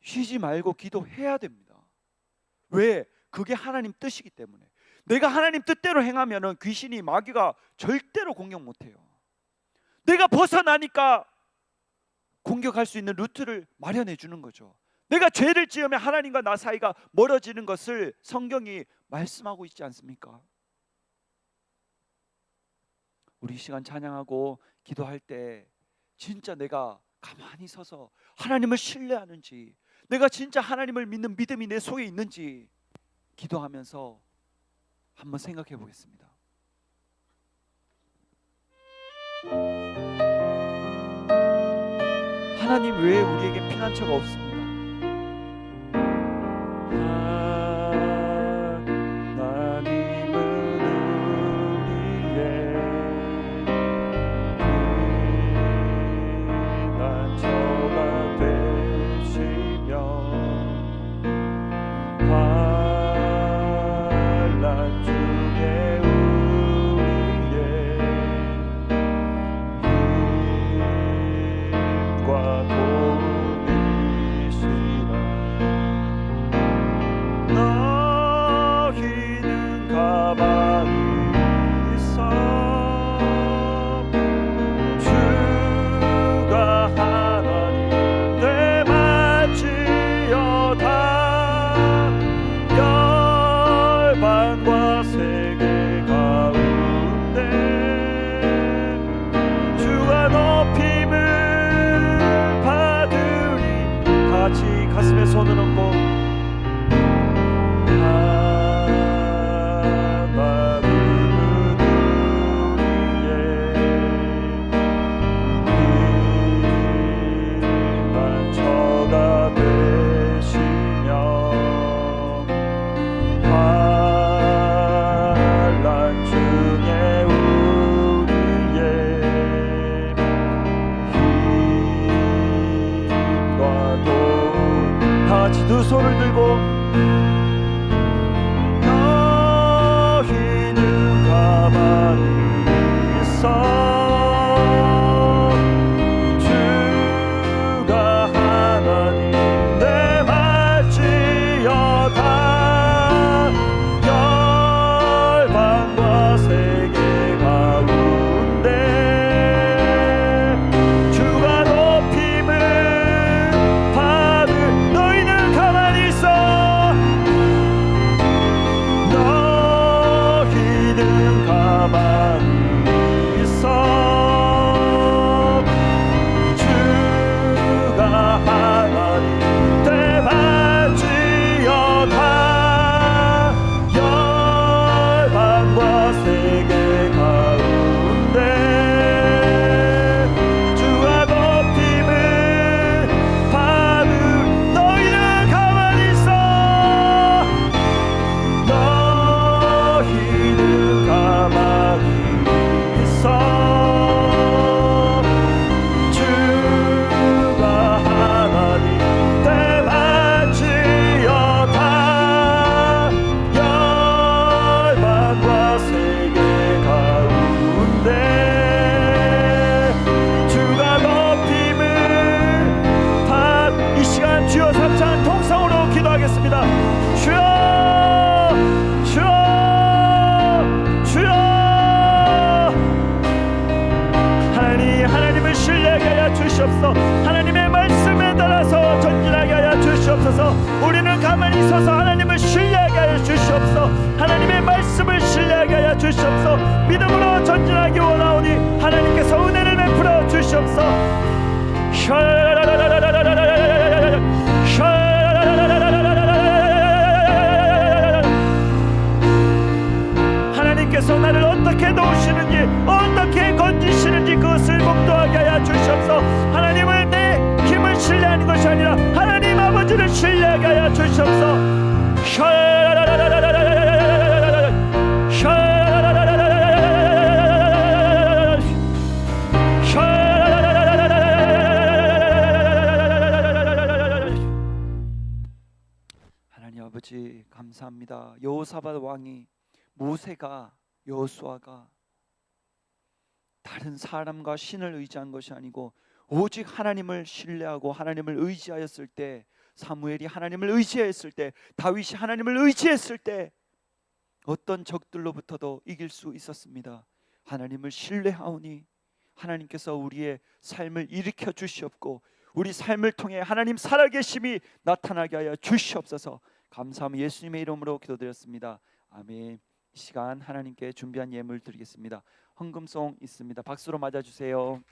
쉬지 말고 기도해야 됩니다. 왜? 그게 하나님 뜻이기 때문에. 내가 하나님 뜻대로 행하면 귀신이 마귀가 절대로 공격 못해요. 내가 벗어나니까 공격할 수 있는 루트를 마련해 주는 거죠. 내가 죄를 지으면 하나님과 나 사이가 멀어지는 것을 성경이 말씀하고 있지 않습니까? 우리 이 시간 찬양하고 기도할 때 진짜 내가 가만히 서서 하나님을 신뢰하는지, 내가 진짜 하나님을 믿는 믿음이 내 속에 있는지 기도하면서 한번 생각해 보겠습니다. 하나님 외에 우리에게 피난처가 없습니다. 가슴에 손을 얹고 하나님은 우리의 두 손을 들고 너희는 가만히 있어 주가 하나님 내 말지어다 열방과 세계 가운데 주가 높임을 받을 너희는 가만히 있어 너희는 가만히 있어 주가 하나님 되발지어다 열방과 세계 가운데 주가 높임을 받을 너희는 가만히 있어 너희는 가만히 있어 주가 하나님 되발지어다 열방과 세계 가운데 주가 높임을 이 시간 주여 삼창 통성으로 기도하겠습니다. 주여 주여 주여 하나님을 신뢰하게 하여 주시옵소서. 하나님의 말씀에 따라서 전진하게 하여 주시옵소서. 우리는 가만히 서서 하나님을 신뢰하게 하여 주시옵소서. 하나님의 말씀을 신뢰하게 하여 주시옵소서. 믿음으로 전진하기 원하오니 하나님께서 은혜를 베풀어 주시옵소서. 하나님께서 나를 어떻게 도우시는지 어떻게 건지시는지 그것을 목도하게 하여 주시옵소서. 하나님을 내 힘을 신뢰하는 것이 아니라 하나님 아버지를 신뢰하게 하여 주시옵소서. 하나님 아버지 감사합니다. 여호사밧 왕이 모세가 여호수아가 다른 사람과 신을 의지한 것이 아니고 오직 하나님을 신뢰하고 하나님을 의지하였을 때, 사무엘이 하나님을 의지했을 때, 다윗이 하나님을 의지했을 때 어떤 적들로부터도 이길 수 있었습니다. 하나님을 신뢰하오니 하나님께서 우리의 삶을 일으켜 주시옵고 우리 삶을 통해 하나님 살아계심이 나타나게 하여 주시옵소서. 감사하며 예수님의 이름으로 기도드렸습니다. 아멘. 이 시간 하나님께 준비한 예물 드리겠습니다. 헌금송 있습니다. 박수로 맞아주세요.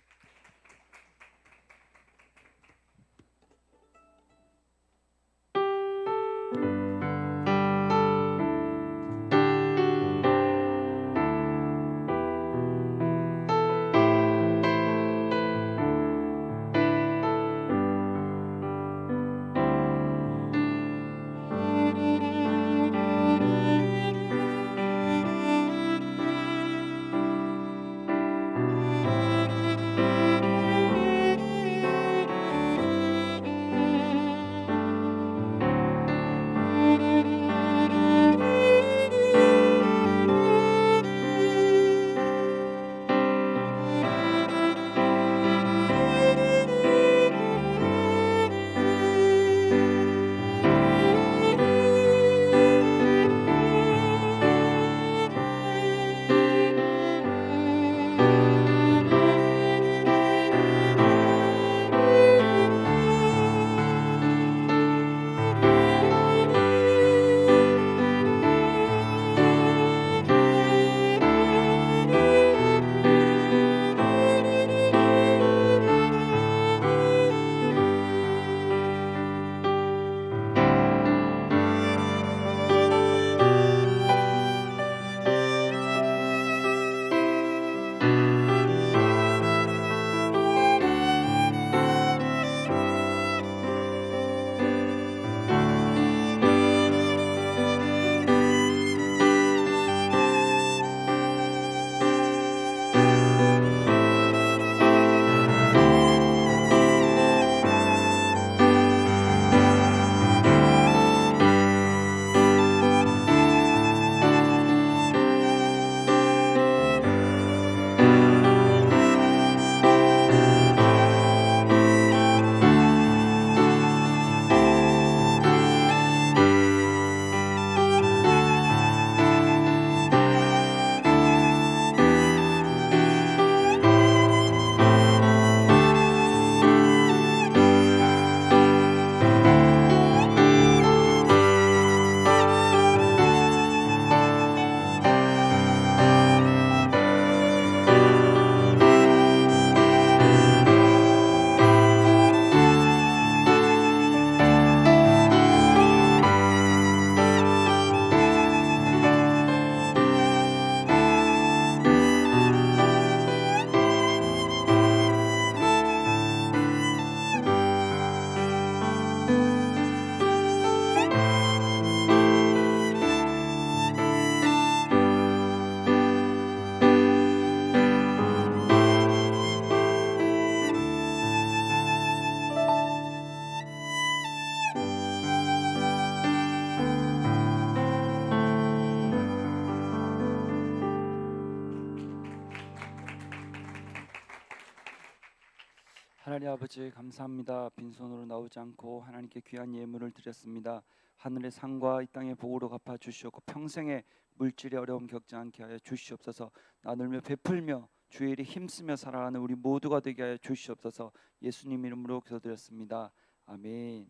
하나님 아버지 감사합니다. 빈손으로 나오지 않고 하나님께 귀한 예물을 드렸습니다. 하늘의 상과 이 땅의 복으로 갚아 주시옵고 평생에 물질의 어려움 겪지 않게 하여 주시옵소서. 나누며 베풀며 주의 일에 힘쓰며 살아가는 우리 모두가 되게 하여 주시옵소서. 예수님 이름으로 기도드렸습니다. 아멘.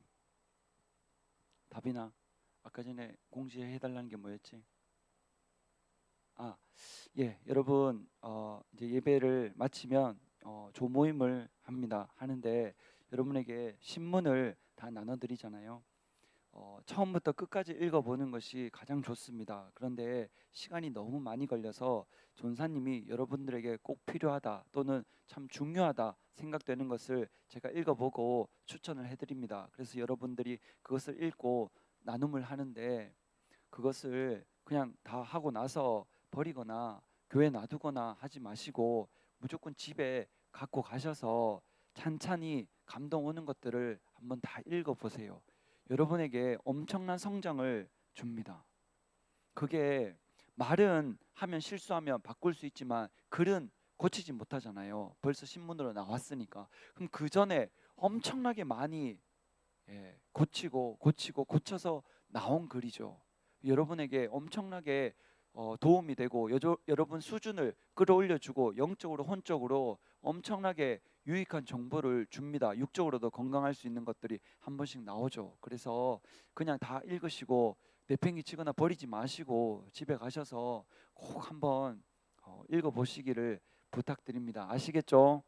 다빈아, 아까 전에 공지해달라는 게 뭐였지? 여러분 이제 예배를 마치면 조모임을 하는데 여러분에게 신문을 다 나눠드리잖아요. 처음부터 끝까지 읽어보는 것이 가장 좋습니다. 그런데 시간이 너무 많이 걸려서 전사님이 여러분들에게 꼭 필요하다 또는 참 중요하다 생각되는 것을 제가 읽어보고 추천을 해드립니다. 그래서 여러분들이 그것을 읽고 나눔을 하는데 그것을 그냥 다 하고 나서 버리거나 교회 놔두거나 하지 마시고 무조건 집에 갖고 가셔서 찬찬히 감동 오는 것들을 한번 다 읽어보세요. 여러분에게 엄청난 성장을 줍니다. 그게 말은 하면 실수하면 바꿀 수 있지만 글은 고치지 못하잖아요. 벌써 신문으로 나왔으니까. 그럼 그 전에 엄청나게 많이 고쳐서 나온 글이죠. 여러분에게 엄청나게 도움이 되고 여러분 수준을 끌어올려주고 영적으로 혼적으로 엄청나게 유익한 정보를 줍니다. 육적으로도 건강할 수 있는 것들이 한 번씩 나오죠. 그래서 그냥 다 읽으시고 내팽이 치거나 버리지 마시고 집에 가셔서 꼭 한번 읽어보시기를 부탁드립니다. 아시겠죠?